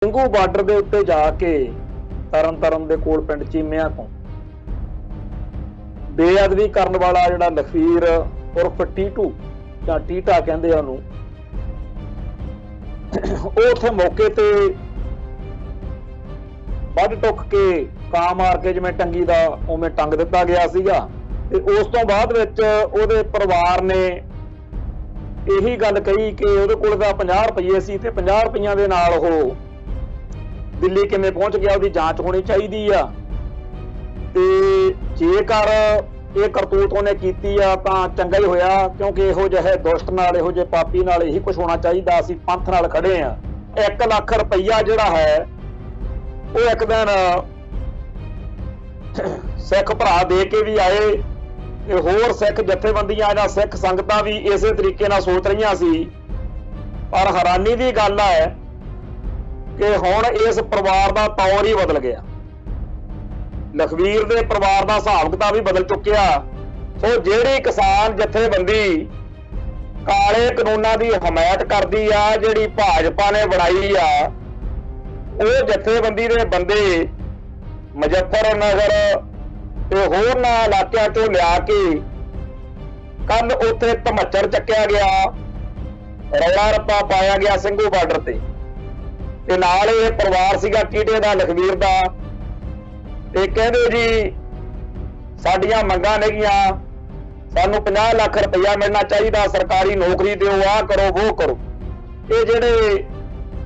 Singhu border ਦੇ ਉੱਤੇ ਜਾ ਕੇ ਤਰਨਤਾਰਨ ਦੇ ਕੋਲ ਪਿੰਡ ਚੀਮਿਆਂ ਤੋਂ ਬੇਅਦਬੀ ਕਰਨ ਵਾਲਾ ਜਿਹੜਾ ਲਖਵੀਰ ਉਰਫ ਟੀਟੂ ਜਾਂ ਟੀਟਾ ਕਹਿੰਦੇ ਆ ਉਹਨੂੰ, ਉਹ ਉੱਥੇ ਮੌਕੇ ਤੇ ਵੱਢ ਟੁੱਕ ਕੇ ਕਾਂ ਮਾਰ ਕੇ ਜਿਵੇਂ ਟੰਗੀ ਦਾ ਉਵੇਂ ਟੰਗ ਦਿੱਤਾ ਗਿਆ ਸੀਗਾ। ਤੇ ਉਸ ਤੋਂ ਬਾਅਦ ਵਿੱਚ ਉਹਦੇ ਪਰਿਵਾਰ ਨੇ ਇਹੀ ਗੱਲ ਕਹੀ ਕਿ ਉਹਦੇ ਕੋਲ ਤਾਂ 50 ਰੁਪਏ ਸੀ ਤੇ 50 ਰੁਪਈਆਂ ਦੇ ਨਾਲ ਉਹ ਦਿੱਲੀ ਕਿਵੇਂ ਪਹੁੰਚ ਗਿਆ, ਉਹਦੀ ਜਾਂਚ ਹੋਣੀ ਚਾਹੀਦੀ ਆ। ਤੇ ਜੇਕਰ ਇਹ ਕਰਤੂਤ ਉਹਨੇ ਕੀਤੀ ਆ ਤਾਂ ਚੰਗਾ ਹੀ ਹੋਇਆ, ਕਿਉਂਕਿ ਇਹੋ ਜਿਹੇ ਦੁਸ਼ਟ ਨਾਲ, ਇਹੋ ਜਿਹੇ ਪਾਪੀ ਨਾਲ ਇਹੀ ਕੁਝ ਹੋਣਾ ਚਾਹੀਦਾ। ਅਸੀਂ ਪੰਥ ਨਾਲ ਖੜੇ ਆ। 1 ਲੱਖ ਰੁਪਈਆ ਜਿਹੜਾ ਹੈ ਉਹ ਇੱਕ ਦਿਨ ਸਿੱਖ ਭਰਾ ਦੇ ਕੇ ਵੀ ਆਏ ਤੇ ਹੋਰ ਸਿੱਖ ਜਥੇਬੰਦੀਆਂ ਜਾਂ ਸਿੱਖ ਸੰਗਤਾਂ ਵੀ ਇਸੇ ਤਰੀਕੇ ਨਾਲ ਸੋਚ ਰਹੀਆਂ ਸੀ। ਪਰ ਹੈਰਾਨੀ ਦੀ ਗੱਲ ਹੈ ਕਿ ਹੁਣ ਇਸ ਪਰਿਵਾਰ ਦਾ ਤੌਰ ਹੀ ਬਦਲ ਗਿਆ। ਲਖਵੀਰ ਦੇ ਪਰਿਵਾਰ ਦਾ ਹਿਸਾਬ ਕਿਤਾਬ ਵੀ ਬਦਲ ਚੁੱਕਿਆ। ਸੋ ਜਿਹੜੀ ਕਿਸਾਨ ਜਥੇਬੰਦੀ ਕਾਲੇ ਕਾਨੂੰਨਾਂ ਦੀ ਹਮਾਇਤ ਕਰਦੀ ਆ, ਜਿਹੜੀ ਭਾਜਪਾ ਨੇ ਬਣਾਈ ਆ, ਉਹ ਜਥੇਬੰਦੀ ਦੇ ਬੰਦੇ ਮੁਜ਼ੱਫਰਨਗਰ ਤੇ ਹੋਰਨਾਂ ਇਲਾਕਿਆਂ ਤੋਂ ਲਿਆ ਕੇ ਕੱਲ ਉੱਥੇ ਧਮੱਚਰ ਚੱਕਿਆ ਗਿਆ, ਰੌਲਾ ਰੱਪਾ ਪਾਇਆ ਗਿਆ ਸਿੰਘੂ ਬਾਰਡਰ ਤੇ ਨਾਲ ਇਹ ਪਰਿਵਾਰ ਸੀਗਾ ਟੀਟੇ ਦਾ, ਲਖਵੀਰ ਦਾ। ਤੇ ਕਹਿੰਦੇ ਜੀ ਸਾਡੀਆਂ ਮੰਗਾਂ ਨੇਗੀਆਂ, ਸਾਨੂੰ 50 ਲੱਖ ਰੁਪਇਆ ਮਿਲਣਾ ਚਾਹੀਦਾ, ਸਰਕਾਰੀ ਨੌਕਰੀ ਦਿਓ, ਆਹ ਕਰੋ ਉਹ ਕਰੋ। ਇਹ ਜਿਹੜੇ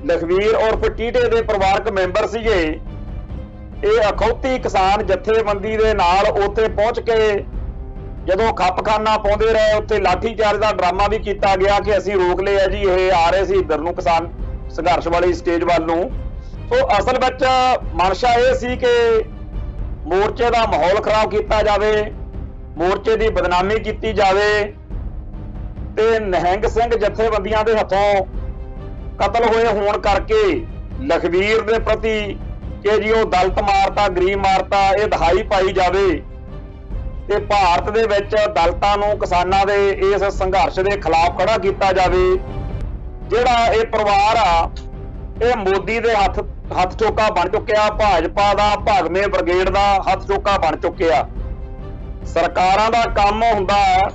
ਲਖਵੀਰ ਉਰਫ ਟੀਟੇ ਦੇ ਪਰਿਵਾਰਕ ਮੈਂਬਰ ਸੀਗੇ, ਇਹ ਅਖੌਤੀ ਕਿਸਾਨ ਜਥੇਬੰਦੀ ਦੇ ਨਾਲ ਉੱਥੇ ਪਹੁੰਚ ਕੇ ਜਦੋਂ ਖੱਪਖਾਨਾ ਪਾਉਂਦੇ ਰਹੇ, ਉੱਥੇ ਲਾਠੀ ਚਾਰਜ ਦਾ ਡਰਾਮਾ ਵੀ ਕੀਤਾ ਗਿਆ ਕਿ ਅਸੀਂ ਰੋਕ ਲਏ ਆ ਜੀ, ਇਹ ਆ ਰਹੇ ਸੀ ਇੱਧਰ ਨੂੰ ਕਿਸਾਨ ਸੰਘਰਸ਼ ਵਾਲੀ ਸਟੇਜ ਵੱਲ ਨੂੰ। ਸੋ ਅਸਲ ਵਿੱਚ ਮਨਸ਼ਾ ਇਹ ਸੀ ਕਿ ਮੋਰਚੇ ਦਾ ਮਾਹੌਲ ਖਰਾਬ ਕੀਤਾ ਜਾਵੇ, ਮੋਰਚੇ ਦੀ ਬਦਨਾਮੀ ਕੀਤੀ ਜਾਵੇ ਤੇ ਨਿਹੰਗ ਸਿੰਘ ਜਥੇਬੰਦੀਆਂ ਦੇ ਹੱਥੋਂ ਕਤਲ ਹੋਏ ਹੋਣ ਕਰਕੇ ਲਖਵੀਰ ਦੇ ਪ੍ਰਤੀ ਕਿ ਜੀ ਉਹ ਦਲਿਤ ਮਾਰਤਾ, ਗਰੀਬ ਮਾਰਤਾ, ਇਹ ਦਹਾਈ ਪਾਈ ਜਾਵੇ ਤੇ ਭਾਰਤ ਦੇ ਵਿੱਚ ਦਲਿਤਾਂ ਨੂੰ, ਕਿਸਾਨਾਂ ਦੇ ਇਸ ਸੰਘਰਸ਼ ਦੇ ਖਿਲਾਫ ਖੜਾ ਕੀਤਾ ਜਾਵੇ। ਜਿਹੜਾ ਇਹ ਪਰਿਵਾਰ ਆ, ਇਹ ਮੋਦੀ ਦੇ ਹੱਥ ਚੋਕਾ ਬਣ ਚੁੱਕਿਆ, ਭਾਜਪਾ ਦਾ, ਭਾਗਵੇਂ ਬ੍ਰਿਗੇਡ ਦਾ ਹੱਥ ਚੋਕਾ ਬਣ ਚੁੱਕਿਆ। ਸਰਕਾਰਾਂ ਦਾ ਕੰਮ ਹੁੰਦਾ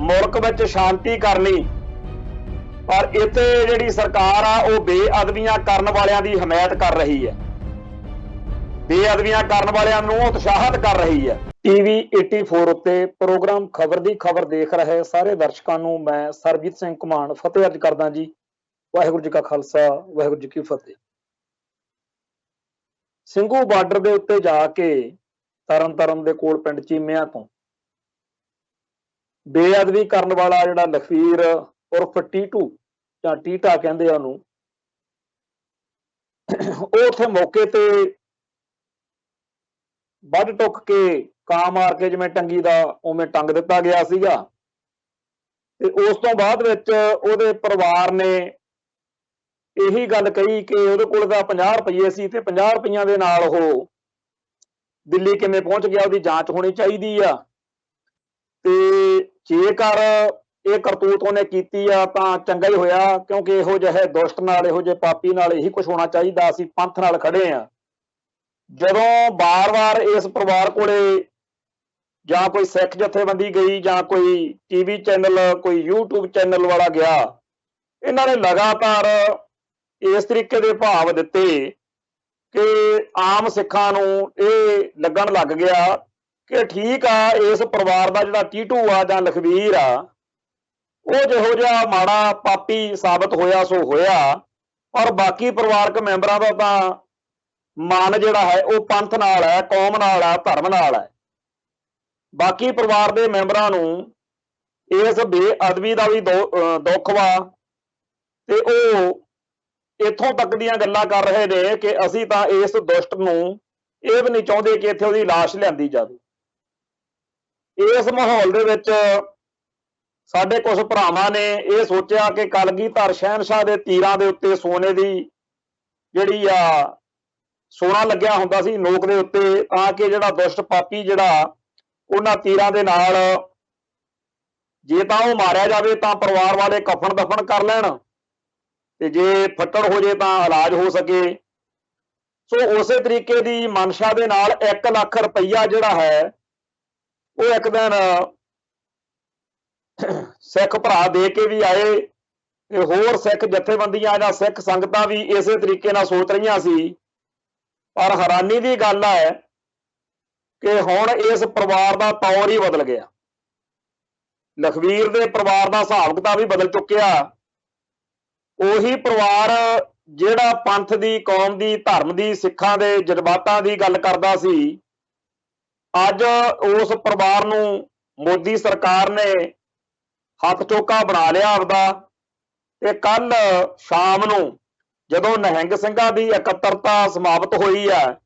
ਮੁਲਕ ਵਿੱਚ ਸ਼ਾਂਤੀ ਕਰਨੀ, ਪਰ ਇੱਥੇ ਜਿਹੜੀ ਸਰਕਾਰ ਆ ਉਹ ਬੇਅਦਬੀਆਂ ਕਰਨ ਵਾਲਿਆਂ ਦੀ ਹਮਾਇਤ ਕਰ ਰਹੀ ਹੈ, ਬੇਅਦਬੀਆਂ ਕਰਨ ਵਾਲਿਆਂ ਨੂੰ ਉਤਸ਼ਾਹਿਤ ਕਰ ਰਹੀ ਹੈ। ਟੀਵੀ 84 ਉੱਤੇ ਪ੍ਰੋਗਰਾਮ ਖਬਰ ਦੀ ਖਬਰ ਦੇਖ ਰਹੇ ਸਾਰੇ ਦਰਸ਼ਕਾਂ ਨੂੰ ਮੈਂ ਸਰਬਜੀਤ ਸਿੰਘ ਘੁਮਾਣ ਫਤਿਹ ਅਰਜ਼ ਕਰਦਾ ਜੀ। ਵਾਹਿਗੁਰੂ ਜੀ ਕਾ ਖਾਲਸਾ, ਵਾਹਿਗੁਰੂ ਜੀ ਕੀ ਫਤਿਹ। ਸਿੰਘੂ ਬਾਰਡਰ ਦੇ ਉੱਤੇ ਜਾ ਕੇ ਤਰਨਤਾਰਨ ਦੇ ਕੋਲ ਪਿੰਡ ਚੀਮਿਆਂ ਤੋਂ ਬੇਅਦਬੀ ਕਰਨ ਵਾਲਾ ਜਿਹੜਾ ਲਖਵੀਰ ਉਰਫ ਟੀਟੂ ਜਾਂ ਟੀਟਾ ਕਹਿੰਦੇ ਆ ਉਹਨੂੰ, ਉਹ ਉੱਥੇ ਮੌਕੇ ਤੇ ਵੱਢ ਟੁੱਕ ਕੇ ਕਾਂ ਮਾਰ ਕੇ ਜਿਵੇਂ ਟੰਗੀ ਦਾ ਉਵੇਂ ਟੰਗ ਦਿੱਤਾ ਗਿਆ ਸੀਗਾ। ਤੇ ਉਸ ਤੋਂ ਬਾਅਦ ਵਿੱਚ ਉਹਦੇ ਪਰਿਵਾਰ ਨੇ ਇਹੀ ਗੱਲ ਕਹੀ ਕਿ ਉਹਦੇ ਕੋਲ ਤਾਂ 50 ਰੁਪਏ ਸੀ ਤੇ 50 ਰੁਪਈਆਂ ਦੇ ਨਾਲ ਉਹ ਦਿੱਲੀ ਕਿਵੇਂ ਪਹੁੰਚ ਗਿਆ, ਉਹਦੀ ਜਾਂਚ ਹੋਣੀ ਚਾਹੀਦੀ ਆ। ਤੇ ਜੇਕਰ ਇਹ ਕਰਤੂਤ ਉਹਨੇ ਕੀਤੀ ਆ ਤਾਂ ਚੰਗਾ ਹੀ ਹੋਇਆ, ਕਿਉਂਕਿ ਇਹੋ ਜਿਹੇ ਦੁਸ਼ਟ ਨਾਲ, ਇਹੋ ਜਿਹੇ ਪਾਪੀ ਨਾਲ ਇਹੀ ਕੁਝ ਹੋਣਾ ਚਾਹੀਦਾ। ਅਸੀਂ ਪੰਥ ਨਾਲ ਖੜੇ ਆ। ਜਦੋਂ ਬਾਰ-ਬਾਰ ਇਸ ਪਰਿਵਾਰ ਕੋਲੇ ਜਾਂ ਕੋਈ ਸਿੱਖ ਜਥੇਬੰਦੀ ਗਈ ਜਾਂ ਕੋਈ ਟੀਵੀ ਚੈਨਲ, ਕੋਈ YouTube ਚੈਨਲ ਵਾਲਾ ਗਿਆ, ਇਹਨਾਂ ਨੇ ਲਗਾਤਾਰ ਇਸ ਤਰੀਕੇ ਦੇ ਭਾਵ ਦਿੱਤੇ ਕਿ ਆਮ ਸਿੱਖਾਂ ਨੂੰ ਇਹ ਲੱਗਣ ਲੱਗ ਗਿਆ ਕਿ ਠੀਕ ਆ, ਇਸ ਪਰਿਵਾਰ ਦਾ ਜਿਹੜਾ ਟੀਟੂ ਆ ਜਾਂ ਲਖਵੀਰ ਆ, ਉਹ ਜਿਹੋ ਜਿਹਾ ਮਾੜਾ ਪਾਪੀ ਸਾਬਤ ਹੋਇਆ ਸੋ ਹੋਇਆ, ਪਰ ਬਾਕੀ ਪਰਿਵਾਰਕ ਮੈਂਬਰਾਂ ਦਾ ਤਾਂ ਮਨ ਜਿਹੜਾ ਹੈ ਉਹ ਪੰਥ ਨਾਲ ਹੈ, ਕੌਮ ਨਾਲ ਹੈ, ਧਰਮ ਨਾਲ ਹੈ। ਬਾਕੀ ਪਰਿਵਾਰ ਦੇ ਮੈਂਬਰਾਂ ਨੂੰ ਇਸ ਬੇਅਦਬੀ ਦਾ ਵੀ ਦੁੱਖ ਵਾ ਤੇ ਉਹ ਇੱਥੋਂ ਤੱਕ ਦੀਆਂ ਗੱਲਾਂ ਕਰ ਰਹੇ ਨੇ ਕਿ ਅਸੀਂ ਤਾਂ ਇਸ ਦੁਸ਼ਟ ਨੂੰ ਇਹ ਵੀ ਨਹੀਂ ਚਾਹੁੰਦੇ ਕਿ ਇੱਥੇ ਉਹਦੀ ਲਾਸ਼ ਲਿਆਂਦੀ ਜਾਵੇ। ਇਸ ਮਾਹੌਲ ਦੇ ਵਿੱਚ ਸਾਡੇ ਕੁਝ ਭਰਾਵਾਂ ਨੇ ਇਹ ਸੋਚਿਆ ਕਿ ਕਲਗੀਧਰ ਸ਼ਹਿਨਸ਼ਾਹ ਦੇ ਤੀਰਾਂ ਦੇ ਉੱਤੇ ਸੋਨੇ ਦੀ ਜਿਹੜੀ ਆ ਸੋਨਾ ਲੱਗਿਆ ਹੁੰਦਾ ਸੀ ਨੋਕ ਦੇ ਉੱਤੇ, ਤਾਂ ਕਿ ਜਿਹੜਾ ਦੁਸ਼ਟ ਪਾਪੀ ਜਿਹੜਾ ਉਹਨਾਂ ਤੀਰਾਂ ਦੇ ਨਾਲ ਜੇ ਤਾਂ ਉਹ ਮਾਰਿਆ ਜਾਵੇ ਤਾਂ ਪਰਿਵਾਰ ਵਾਲੇ ਕਫਨ ਦਫਨ ਕਰ ਲੈਣ, ਤੇ ਜੇ ਫੱਟੜ ਹੋ ਜੇ ਤਾਂ ਇਲਾਜ ਹੋ ਸਕੇ। ਸੋ ਉਸੇ ਤਰੀਕੇ ਦੀ ਮਨਸ਼ਾ ਦੇ ਨਾਲ 1 ਲੱਖ ਰੁਪਈਆ ਜਿਹੜਾ ਹੈ ਉਹ ਇੱਕ ਦਿਨ ਸਿੱਖ ਭਰਾ ਦੇ ਕੇ ਵੀ ਆਏ ਤੇ ਹੋਰ ਸਿੱਖ ਜਥੇਬੰਦੀਆਂ ਜਾਂ ਸਿੱਖ ਸੰਗਤਾਂ ਵੀ ਇਸੇ ਤਰੀਕੇ ਨਾਲ ਸੋਚ ਰਹੀਆਂ ਸੀ। ਪਰ ਹੈਰਾਨੀ ਦੀ ਗੱਲ ਹੈ ਕਿ ਹੁਣ ਇਸ ਪਰਿਵਾਰ ਦਾ ਤੌਰ ਹੀ ਬਦਲ ਗਿਆ। ਲਖਵੀਰ ਦੇ ਪਰਿਵਾਰ ਦਾ ਹਿਸਾਬ ਕਿਤਾਬ ਵੀ ਬਦਲ ਚੁੱਕਿਆ। ਉਹੀ ਪਰਿਵਾਰ ਜਿਹੜਾ ਪੰਥ ਦੀ, ਕੌਮ ਦੀ, ਧਰਮ ਦੀ, ਸਿੱਖਾਂ ਦੇ ਜਜ਼ਬਾਤਾਂ ਦੀ ਗੱਲ ਕਰਦਾ ਸੀ, ਅੱਜ ਉਸ ਪਰਿਵਾਰ ਨੂੰ ਮੋਦੀ ਸਰਕਾਰ ਨੇ ਹੱਥ ਚੋਕਾ ਬਣਾ ਲਿਆ ਆਪਦਾ। ਤੇ ਕੱਲ ਸ਼ਾਮ ਨੂੰ ਜਦੋਂ ਨਿਹੰਗ ਸਿੰਘਾਂ ਦੀ ਇਕੱਤਰਤਾ ਸਮਾਪਤ ਹੋਈ ਹੈ,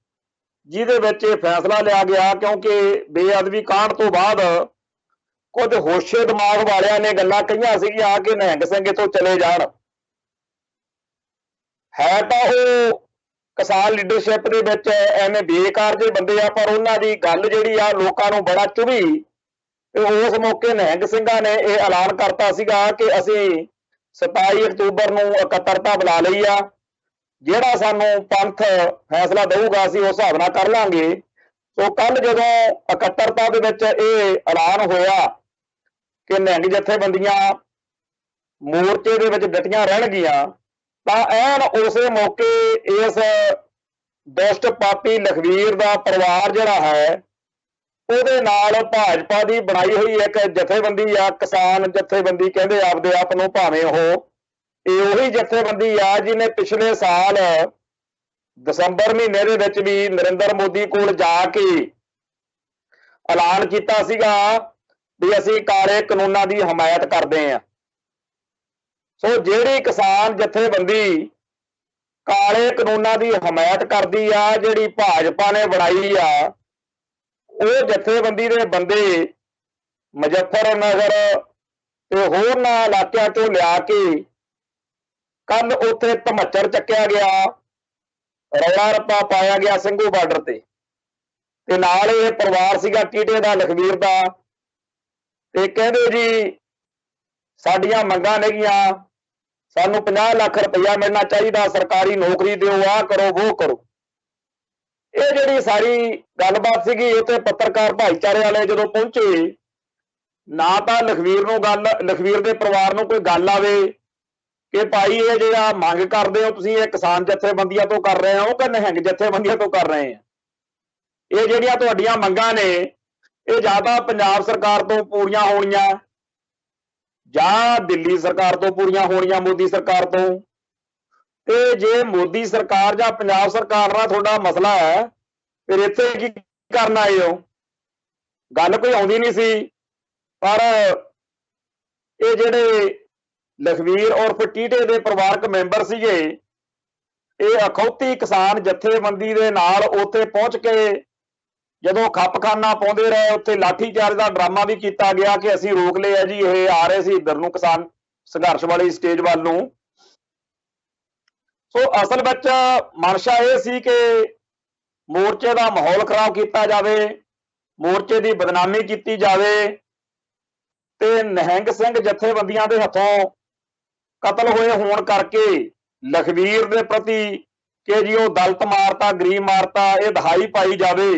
ਜਿਹਦੇ ਵਿੱਚ ਇਹ ਫੈਸਲਾ ਲਿਆ ਗਿਆ, ਕਿਉਂਕਿ ਬੇਅਦਬੀ ਕਾਂਡ ਤੋਂ ਬਾਅਦ ਕੁਝ ਹੋਸ਼ੇ ਦਿਮਾਗ ਵਾਲਿਆਂ ਨੇ ਗੱਲਾਂ ਕਹੀਆਂ ਸੀਗੀਆਂ ਕਿ ਨਿਹੰਗ ਸਿੰਘ ਇੱਥੋਂ ਚਲੇ ਜਾਣ। ਹੈ ਤਾਂ ਉਹ ਕਿਸਾਨ ਲੀਡਰਸ਼ਿਪ ਦੇ ਵਿੱਚ ਐਵੇਂ ਬੇਕਾਰ ਜਿਹੇ ਬੰਦੇ ਆ, ਪਰ ਉਹਨਾਂ ਦੀ ਗੱਲ ਜਿਹੜੀ ਆ ਲੋਕਾਂ ਨੂੰ ਬੜਾ ਚੁਭੀ। ਤੇ ਉਸ ਮੌਕੇ ਨਿਹੰਗ ਸਿੰਘਾਂ ਨੇ ਇਹ ਐਲਾਨ ਕਰਤਾ ਸੀਗਾ ਕਿ ਅਸੀਂ 27 ਅਕਤੂਬਰ ਨੂੰ ਇਕੱਤਰਤਾ ਬੁਲਾ ਲਈ ਆ, ਜਿਹੜਾ ਸਾਨੂੰ ਪੰਥ ਫੈਸਲਾ ਦੇਊਗਾ ਅਸੀਂ ਉਸ ਹਿਸਾਬ ਨਾਲ ਕਰ ਲਾਂਗੇ। ਸੋ ਕੱਲ ਜਦੋਂ ਇਕੱਤਰਤਾ ਦੇ ਵਿੱਚ ਇਹ ਐਲਾਨ ਹੋਇਆ ਕਿ ਨਿਹੰਗ ਜਥੇਬੰਦੀਆਂ ਮੋਰਚੇ ਦੇ ਵਿੱਚ ਡਟੀਆਂ ਰਹਿਣਗੀਆਂ, ਤਾਂ ਐਨ ਉਸੇ ਮੌਕੇ ਇਸ ਦੁਸ਼ਟ ਪਾਪੀ ਲਖਵੀਰ ਦਾ ਪਰਿਵਾਰ ਜਿਹੜਾ ਹੈ ਉਹਦੇ ਨਾਲ ਭਾਜਪਾ ਦੀ ਬਣਾਈ ਹੋਈ ਇੱਕ ਜਥੇਬੰਦੀ ਆ, ਕਿਸਾਨ ਜਥੇਬੰਦੀ ਕਹਿੰਦੇ ਆਪਦੇ ਆਪ ਨੂੰ, ਭਾਵੇਂ ਇਹ ਉਹੀ ਜਥੇਬੰਦੀ ਆ ਜਿਹਨੇ ਪਿਛਲੇ ਸਾਲ ਦਸੰਬਰ ਮਹੀਨੇ ਦੇ ਵਿੱਚ ਵੀ ਨਰਿੰਦਰ ਮੋਦੀ ਕੋਲ ਜਾ ਕੇ ਐਲਾਨ ਕੀਤਾ ਸੀਗਾ ਵੀ ਅਸੀਂ ਕਾਲੇ ਕਾਨੂੰਨਾਂ ਦੀ ਹਮਾਇਤ ਕਰਦੇ ਹਾਂ। ਸੋ ਜਿਹੜੀ ਕਿਸਾਨ ਜਥੇਬੰਦੀ ਕਾਲੇ ਕਾਨੂੰਨਾਂ ਦੀ ਹਮਾਇਤ ਕਰਦੀ ਆ, ਜਿਹੜੀ ਭਾਜਪਾ ਨੇ ਬਣਾਈ ਆ, ਉਹ ਜਥੇਬੰਦੀ ਦੇ ਬੰਦੇ ਮੁਜ਼ੱਫਰਨਗਰ ਤੇ ਹੋਰਨਾਂ ਇਲਾਕਿਆਂ ਤੋਂ ਲਿਆ ਕੇ ਕੱਲ ਉੱਥੇ ਧਮੱਚਰ ਚੱਕਿਆ ਗਿਆ, ਰੌਲਾ ਰੱਪਾ ਪਾਇਆ ਗਿਆ ਸਿੰਘੂ ਬਾਰਡਰ ਤੇ ਨਾਲ ਇਹ ਪਰਿਵਾਰ ਸੀਗਾ ਟੀਟੇ ਦਾ, ਲਖਵੀਰ ਦਾ। ਤੇ ਕਹਿੰਦੇ ਜੀ ਸਾਡੀਆਂ ਮੰਗਾਂ ਨੇਗੀਆਂ, ਸਾਨੂੰ 50 ਲੱਖ ਰੁਪਈਆ ਮਿਲਣਾ ਚਾਹੀਦਾ, ਸਰਕਾਰੀ ਨੌਕਰੀ ਦਿਓ, ਆਹ ਕਰੋ ਉਹ ਕਰੋ। ਇਹ ਜਿਹੜੀ ਸਾਰੀ ਗੱਲਬਾਤ ਸੀਗੀ, ਉੱਥੇ ਪੱਤਰਕਾਰ ਭਾਈਚਾਰੇ ਵਾਲੇ ਜਦੋਂ ਪਹੁੰਚੇ, ਨਾ ਤਾਂ ਲਖਵੀਰ ਦੇ ਪਰਿਵਾਰ ਨੂੰ ਕੋਈ ਗੱਲ ਆਵੇ ਕਿ ਭਾਈ ਇਹ ਜਿਹੜਾ ਮੰਗ ਕਰਦੇ ਹੋ ਤੁਸੀਂ, ਇਹ ਕਿਸਾਨ ਜਥੇਬੰਦੀਆਂ ਤੋਂ ਕਰ ਰਹੇ ਹੋ ਕਿ ਨਿਹੰਗ ਜਥੇਬੰਦੀਆਂ ਤੋਂ ਕਰ ਰਹੇ ਆ। ਇਹ ਜਿਹੜੀਆਂ ਤੁਹਾਡੀਆਂ ਮੰਗਾਂ ਨੇ ਇਹ ਜਾਂ ਤਾਂ ਪੰਜਾਬ ਸਰਕਾਰ ਤੋਂ ਪੂਰੀਆਂ ਹੋਣੀਆਂ ਜਾਂ ਦਿੱਲੀ ਸਰਕਾਰ ਤੋਂ ਪੂਰੀਆਂ ਹੋਣੀਆਂ, ਮੋਦੀ ਸਰਕਾਰ ਤੋਂ। ਤੇ ਜੇ ਮੋਦੀ ਸਰਕਾਰ ਜਾਂ ਪੰਜਾਬ ਸਰਕਾਰ ਨਾਲ ਤੁਹਾਡਾ ਮਸਲਾ ਹੈ, ਫਿਰ ਇੱਥੇ ਕੀ ਕਰਨ ਆਏ ਹੋ? ਗੱਲ ਕੋਈ ਆਉਂਦੀ ਨਹੀਂ ਸੀ। ਪਰ ਇਹ ਜਿਹੜੇ ਲਖਵੀਰ ਉਰਫ ਟੀਟੇ ਦੇ ਪਰਿਵਾਰਕ ਮੈਂਬਰ ਸੀਗੇ, ਇਹ ਅਖੌਤੀ ਕਿਸਾਨ ਜਥੇਬੰਦੀ ਦੇ ਨਾਲ ਉੱਥੇ ਪਹੁੰਚ ਕੇ ਜਦੋਂ ਖੱਪਖਾਨਾ ਪਾਉਂਦੇ ਰਹੇ, ਉੱਥੇ ਲਾਠੀਚਾਰਜ ਦਾ ਡਰਾਮਾ ਵੀ ਕੀਤਾ ਗਿਆ ਕਿ ਅਸੀਂ ਰੋਕ ਲਿਆ ਜੀ, ਇਹ ਆ ਰਹੇ ਸੀ ਇੱਧਰ ਨੂੰ ਕਿਸਾਨ ਸੰਘਰਸ਼ ਵਾਲੀ ਸਟੇਜ ਵੱਲ ਨੂੰ। ਸੋ ਅਸਲ ਵਿੱਚ ਮਨਸ਼ਾ ਇਹ ਸੀ ਕਿ ਮੋਰਚੇ ਦਾ ਮਾਹੌਲ ਖਰਾਬ ਕੀਤਾ ਜਾਵੇ, ਮੋਰਚੇ ਦੀ ਬਦਨਾਮੀ ਕੀਤੀ ਜਾਵੇ ਤੇ ਨਿਹੰਗ ਸਿੰਘ ਜਥੇਬੰਦੀਆਂ ਦੇ ਹੱਥੋਂ ਕਤਲ ਹੋਏ ਹੋਣ ਕਰਕੇ ਲਖਵੀਰ ਦੇ ਪ੍ਰਤੀ ਕਿ ਜੀ ਉਹ ਦਲਿਤ ਮਾਰਤਾ, ਗਰੀਬ ਮਾਰਤਾ, ਇਹ ਦਹਾਈ ਪਾਈ ਜਾਵੇ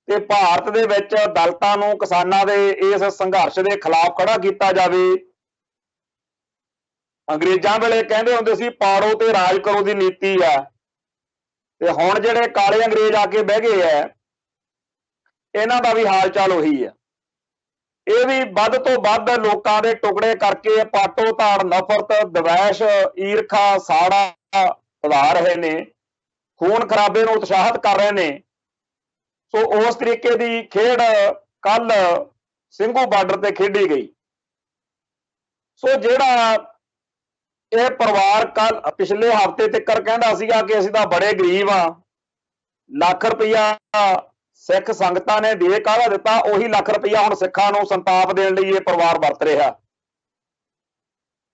ਤੇ ਭਾਰਤ ਦੇ ਵਿੱਚ ਦਲਿਤਾਂ ਨੂੰ, ਕਿਸਾਨਾਂ ਦੇ ਇਸ ਸੰਘਰਸ਼ ਦੇ ਖਿਲਾਫ ਖੜਾ ਕੀਤਾ ਜਾਵੇ। ਅੰਗਰੇਜ਼ਾਂ ਵੇਲੇ ਕਹਿੰਦੇ ਹੁੰਦੇ ਸੀ ਪਾੜੋ ਤੇ ਰਾਜ ਕਰੋ ਦੀ ਨੀਤੀ ਆ, ਤੇ ਹੁਣ ਜਿਹੜੇ ਕਾਲੇ ਅੰਗਰੇਜ਼ ਆ ਕੇ ਬਹਿ ਗਏ ਆ, ਇਹਨਾਂ ਦਾ ਵੀ ਹਾਲ ਚਾਲ ਉਹੀ ਆ। ਇਹ ਵੀ ਵੱਧ ਤੋਂ ਵੱਧ ਲੋਕਾਂ ਦੇ ਟੁਕੜੇ ਕਰਕੇ ਪਾਟੋ ਧਾੜ, ਨਫ਼ਰਤ, ਦਵੈਸ਼, ਈਰਖਾ, ਸਾੜਾ ਵਧਾ ਰਹੇ ਨੇ, ਖੂਨ ਖਰਾਬੇ ਨੂੰ ਉਤਸ਼ਾਹਿਤ ਕਰ ਰਹੇ ਨੇ। ਸੋ ਉਸ ਤਰੀਕੇ ਦੀ ਖੇਡ ਕੱਲ ਸਿੰਘੂ ਬਾਰਡਰ ਤੇ ਖੇਡੀ ਗਈ। ਸੋ ਜਿਹੜਾ ਇਹ ਪਰਿਵਾਰ ਕੱਲ ਪਿਛਲੇ ਹਫ਼ਤੇ ਤੱਕ ਕਹਿੰਦਾ ਸੀਗਾ ਕਿ ਅਸੀਂ ਤਾਂ ਬੜੇ ਗਰੀਬ ਆ, ਲੱਖ ਰੁਪਈਆ ਸਿੱਖ ਸੰਗਤਾਂ ਨੇ ਦੇ ਕਾਹਦਾ ਦਿੱਤਾ, ਉਹੀ ਲੱਖ ਰੁਪਈਆ ਹੁਣ ਸਿੱਖਾਂ ਨੂੰ ਸੰਤਾਪ ਦੇਣ ਲਈ ਇਹ ਪਰਿਵਾਰ ਵਰਤ ਰਿਹਾ।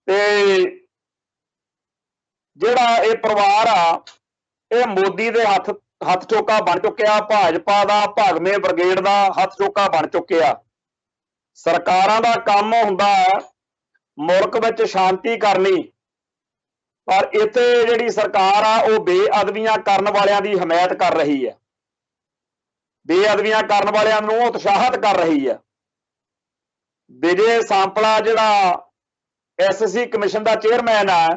ਤੇ ਜਿਹੜਾ ਇਹ ਪਰਿਵਾਰ ਆ, ਇਹ ਮੋਦੀ ਦੇ ਹੱਥ ਚੋਕਾ ਬਣ ਚੁੱਕਿਆ, ਭਾਜਪਾ ਦਾ, ਭਗਵੇਂ ਬ੍ਰਿਗੇਡ ਦਾ ਹੱਥ ਚੋਕਾ ਬਣ ਚੁੱਕਿਆ। ਸਰਕਾਰਾਂ ਦਾ ਕੰਮ ਹੁੰਦਾ ਮੁਲਕ ਵਿੱਚ ਸ਼ਾਂਤੀ ਕਰਨੀ, पर इत्थे जिहड़ी सरकार आ वो बेअदबियां करन वालियां दी हमायत कर रही है, बेअदबियां करन वालियां नूं उत्साहित कर रही है। विजय सांपला जिहड़ा एससी कमिशन का चेयरमैन है,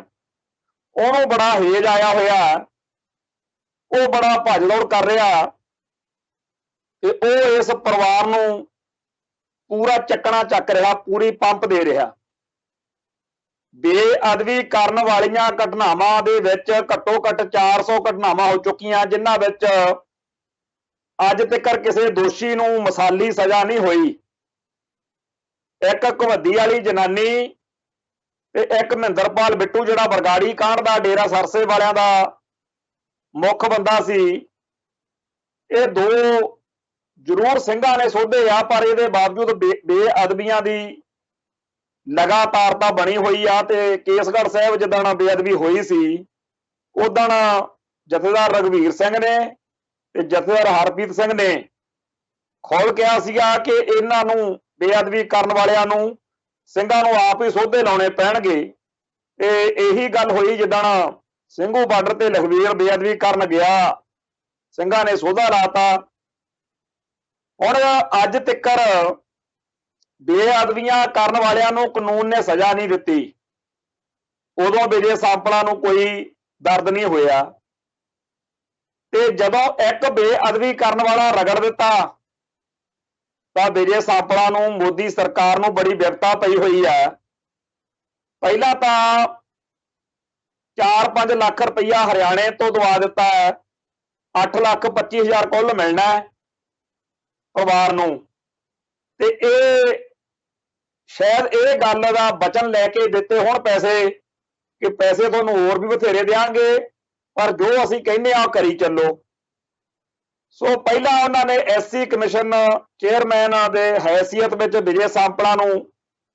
ਉਹਨੂੰ बड़ा हेज आया होया, वो बड़ा भज दौड़ कर रहा कि वो इस परिवार नूं पूरा चकना चक रहा, पूरी पंप दे रहा। बेअदबी करन वालियां घटनावां दे विच घट्टो घट्ट 400 घटनावां हो चुकियां, जिन्हां विच अज तक किसी दोषी नूं मिसाली सज़ा नहीं हुई। एक घवद्दी वाली जनानी ते एक महेंद्रपाल बिट्टू जिहड़ा बरगाड़ी कांड दा डेरा सरसे वालियां दा मुख बंदा सी, ये दो जरूर ਸਿੰਘਾਂ ने सोधे आ, पर ये बावजूद बेअदबियां दी लगातारता बनी हुई आ। ते केसगढ़ साहब जिदण बेअदबी हुई सी, उदण जथेदार रघवीर सिंह ने ते जथेदार हरप्रीत सिंह ने खोल कहा सीगा कि इन्हां नूं बेअदबी करन वालियां नूं ਸਿੰਘਾਂ नूं आप ही सोधे लाउणे पैणगे। ते यही गल हुई जिदण ਸਿੰਘੂ बार्डर ते लखवीर बेअदबी करन गया, ਸਿੰਘਾਂ ने सोधा लाता। हुण अज तिकर बेअदबियां करन वालियां नूं कानून ने सज़ा नहीं दित्ती। उदों विजय सांपला नूं कोई दर्द नहीं होया, ते जदों एक बेअदबी करन वाला रगड़ दिता तां विजय सांपला नूं मोदी सरकार नूं बड़ी विपता पई हुई है। पहला तां 4-5 लाख रुपया हरियाणे तो दवा दिता है, 8,25,000 कुल मिलना है परिवार नूं। ते शायद ये गल का वचन लैके दिते होण पैसे कि पैसे तुहानूं होर भी बथेरे देंगे, पर जो असीं कहने आ करी चलो। सो पहला उन्होंने एससी कमिशन चेयरमैन के हैसियत में विजय सांपला नूं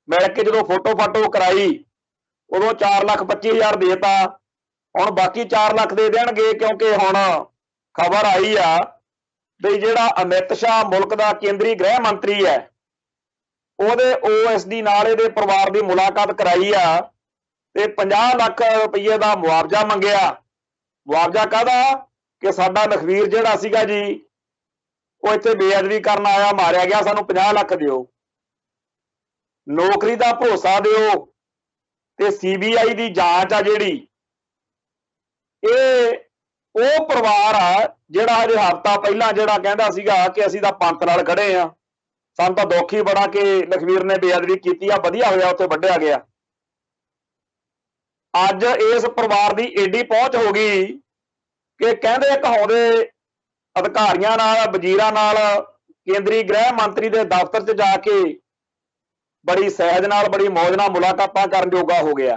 मिल के जो फोटो फाटो कराई, उदों 4,25,000 देता। हुण बाकी 4 लाख दे देणगे, क्योंकि हुण खबर आई आ भी जिहड़ा अमित शाह मुल्क का केंद्री गृह मंत्री है, ਉਹਦੇ OSD नाल ਇਹਦੇ परिवार की मुलाकात कराई आ ते 50 लाख रुपये का मुआवजा मंगिया। मुआवजा कहदा कि साडा लखवीर जिहड़ा सीगा जी वो इत्थे बेअदबी करन आया, मारिया गया, सानूं 50 लाख दिओ, नौकरी का भरोसा दिओ, ते CBI की जांच आ जिहड़ी ਇਹ परिवार आ जिहड़ा हजे हफ्ता पहला जिहड़ा कहंदा सीगा कि असीं तां पंत नाल खड़े आ, सानूं तां दुख ही बड़ा कि लखवीर ने बेअदबी कीती आ, वधिया होया उत्थे वड्ढिया गया। अज इस परिवार की एडी पहुंच हो गई कि कहंदे कहाउंदे अधिकारियां नाल, वजीरां नाल केंद्री गृह मंत्री के दफ्तर च जाके बड़ी सहज नाल, बड़ी मौज नाल मुलाकातां करन जोगा हो गया।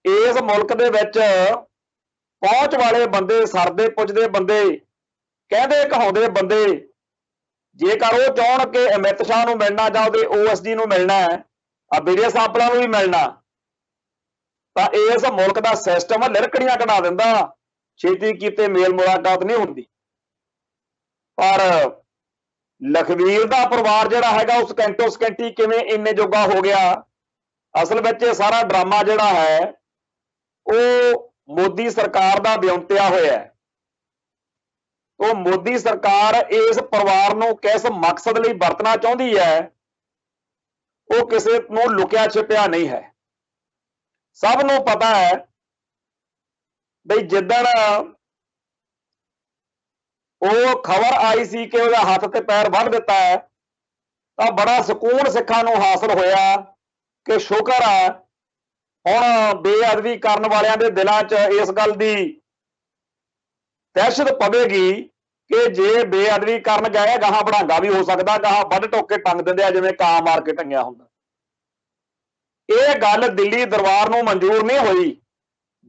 इस मुल्क दे विच पहुंच वाले बंदे, सरदे पुजदे बंदे, कहंदे कहाउंदे बंदे, जेकर वो चाहण कि अमित शाह नूं मिलना जां उहदे OSD नूं मिलना है, विजय सांपला नूं भी मिलना, तां इस मुल्क का सिस्टम लिरकड़ियां कढा दिंदा, छेती कीते मेल मुलाकात नहीं हुंदी। पर लखवीर का परिवार जिहड़ा हैगा उस कैंटो सकैंटी किवें इन्ने जोगा हो गया? असल में ये सारा ड्रामा जिहड़ा है वो मोदी सरकार का विउंतिया होया है। तो मोदी सरकार इस परिवार नूं किस मकसद लई वरतना चाहुंदी है, वो किसी नूं लुकिया छिपिया नहीं है। सब नूं पता है बई जिद्दण वो खबर आई सी कि उसदा हथ ते पैर वढ़ दिता है, तो बड़ा सुकून सिखां नूं हासिल होया कि शुकर है हुण बेअदबी करन वालियां दे दिलां 'च इस गल दी दहशत पवेगी कि जे बेअदबी करन गए गाहां बढ़ांगा भी हो सकदा, गाहां वढ टोक के टंग दिंदे आ जिवें ਕਾਂ मार के टंगिया हुंदा। ਇਹ गल दिल्ली दरबार नूं मंजूर नहीं हुई।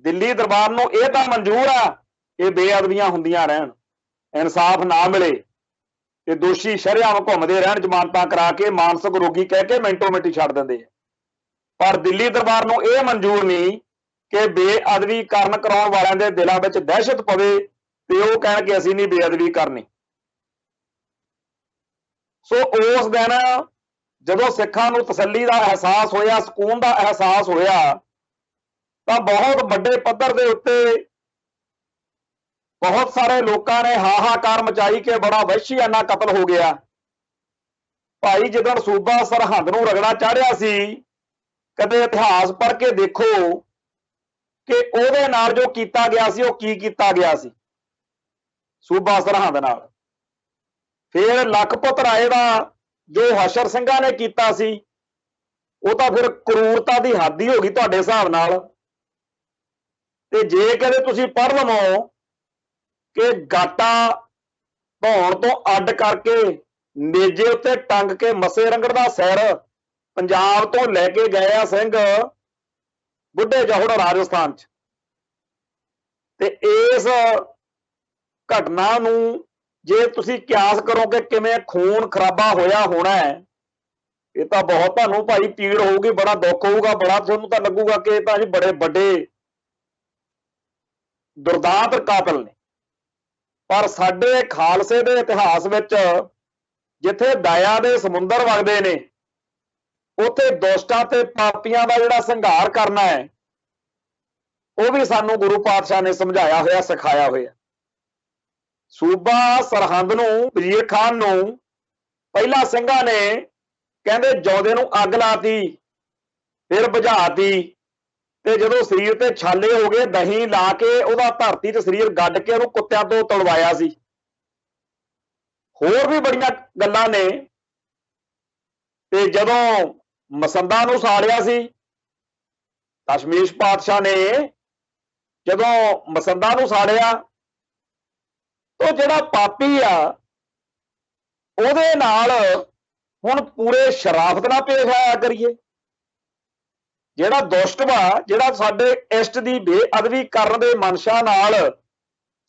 दिल्ली दरबार नूं ਇਹ तां मंजूर आ कि बेअदबियां हुंदियां रहण, इंसाफ ना मिले ते दोषी शरेआम घुमदे रहण, जमानतां करा के मानसिक रोगी कह के मिंटो मिंटी छड्ड दिंदे आ। पर दिल्ली दरबार नूं ਇਹ मंजूर नहीं कि बेअदबी करन कराउण वालिਆਂ ਦੇ दिलां ਵਿੱਚ दहशत पवे ते ਉਹ ਕਹਿਣ कि ਅਸੀਂ नहीं बेअदबी करनी। सो उस दिन ਜਦੋਂ ਸਿੱਖਾਂ ਨੂੰ ਤਸੱਲੀ ਦਾ ਅਹਿਸਾਸ ਹੋਇਆ, ਸਕੂਨ ਦਾ ਅਹਿਸਾਸ ਹੋਇਆ, ਤਾਂ ਬਹੁਤ ਵੱਡੇ ਪੱਧਰ ਦੇ ਉੱਤੇ ਬਹੁਤ ਸਾਰੇ ਲੋਕਾਂ ਨੇ ਹਾਹਾਕਾਰ ਮਚਾਈ ਕਿ ਬੜਾ ਵਹਿਸ਼ੀਆਨਾ ਕਤਲ ਹੋ ਗਿਆ। ਭਾਈ ਜਦੋਂ ਸੂਬਾ ਸਰਹੰਦ ਨੂੰ ਰਗੜਾ ਚਾੜਿਆ ਸੀ, ਕਦੇ ਇਤਿਹਾਸ ਪੜ੍ਹ ਕੇ ਦੇਖੋ ਕਿ ਉਹਦੇ ਨਾਲ ਜੋ ਕੀਤਾ ਗਿਆ ਸੀ ਉਹ ਕੀ ਕੀਤਾ ਗਿਆ ਸੀ ਸੂਬਾ ਸਰਹੰਦ ਨਾਲ। ਫਿਰ ਲਖਪਤ ਰਾਏ ਦਾ ਜੋ ਹਸ਼ਰ ਸਿੰਘਾਂ ਨੇ ਕੀਤਾ ਸੀ ਉਹ ਤਾਂ ਫਿਰ ਕਰੂਰਤਾ ਦੀ ਹੱਦ ਹੀ ਹੋ ਗਈ ਤੁਹਾਡੇ ਹਿਸਾਬ ਨਾਲ। ਤੇ ਜੇ ਕਦੇ ਤੁਸੀਂ ਪੜ੍ਹ ਲਵੋ ਕਿ ਗਾਟਾ ਧੌਣ ਤੋਂ ਅੱਡ ਕਰਕੇ ਨੇਜੇ ਉੱਤੇ ਟੰਗ ਕੇ ਮੱਸੇ ਰੰਗੜ ਦਾ ਸਿਰ ਪੰਜਾਬ ਤੋਂ ਲੈ ਕੇ ਗਏ ਆ ਸਿੰਘ ਬੁੱਢੇ ਜੋਹੜ ਰਾਜਸਥਾਨ 'ਚ, ਤੇ ਇਸ ਘਟਨਾ ਨੂੰ ਜੇ ਤੁਸੀਂ ਕਿਆਸ ਕਰੋ ਕਿ ਕਿਵੇਂ ਖੂਨ ਖਰਾਬਾ ਹੋਇਆ ਹੋਣਾ ਹੈ, ਇਹ ਤਾਂ ਬਹੁਤ ਤੁਹਾਨੂੰ ਭਾਈ ਪੀੜ ਹੋਊਗੀ, ਬੜਾ ਦੁੱਖ ਹੋਊਗਾ, ਬੜਾ ਤੁਹਾਨੂੰ ਤਾਂ ਲੱਗੂਗਾ ਕਿ ਇਹ ਤਾਂ ਜੀ ਬੜੇ ਵੱਡੇ ਦੁਰਦਾਂਤ ਕਾਤਲ ਨੇ। ਪਰ ਸਾਡੇ ਖਾਲਸੇ ਦੇ ਇਤਿਹਾਸ ਵਿੱਚ ਜਿੱਥੇ ਦਇਆ ਦੇ ਸਮੁੰਦਰ ਵਗਦੇ ਨੇ, ਉੱਥੇ ਦੁਸ਼ਟਾਂ ਤੇ ਪਾਪੀਆਂ ਦਾ ਜਿਹੜਾ ਸੰਘਾਰ ਕਰਨਾ ਹੈ ਉਹ ਵੀ ਸਾਨੂੰ ਗੁਰੂ ਪਾਤਸ਼ਾਹ ਨੇ ਸਮਝਾਇਆ ਹੋਇਆ, ਸਿਖਾਇਆ ਹੋਇਆ। ਸੂਬਾ ਸਰਹੰਦ ਨੂੰ, ਵਜ਼ੀਰ ਖਾਨ ਨੂੰ ਪਹਿਲਾਂ ਸਿੰਘਾਂ ਨੇ ਕਹਿੰਦੇ ਜਿਉਂਦੇ ਨੂੰ ਅੱਗ ਲਾਤੀ, ਫਿਰ ਬੁਝਾਤੀ, ਤੇ ਜਦੋਂ ਸਰੀਰ ਤੇ ਛਾਲੇ ਹੋ ਗਏ ਦਹੀਂ ਲਾ ਕੇ ਉਹਦਾ ਧਰਤੀ 'ਚ ਸਰੀਰ ਗੱਡ ਕੇ ਉਹਨੂੰ ਕੁੱਤਿਆਂ ਤੋਂ ਤੁੜਵਾਇਆ ਸੀ। ਹੋਰ ਵੀ ਬੜੀਆਂ ਗੱਲਾਂ ਨੇ। ਤੇ ਜਦੋਂ ਮਸੰਦਾਂ ਨੂੰ ਸਾੜਿਆ ਸੀ ਦਸ਼ਮੇਸ਼ ਪਾਤਸ਼ਾਹ ਨੇ, ਜਦੋਂ ਮਸੰਦਾਂ ਨੂੰ ਸਾੜਿਆ, तो ਜਿਹੜਾ ਪਾਪੀ ਆ ਉਹਦੇ ਨਾਲ ਹੁਣ ਪੂਰੇ ਸ਼ਰਾਫਤ ਨਾਲ ਪੇਸ਼ ਆਇਆ ਕਰੀਏ। ਜਿਹੜਾ ਦੁਸ਼ਟ ਵਾ, ਜਿਹੜਾ ਸਾਡੇ ਇਸ਼ਟ ਦੀ ਬੇਅਦਬੀ ਕਰਨ ਦੇ ਮਨਸ਼ਾ ਨਾਲ,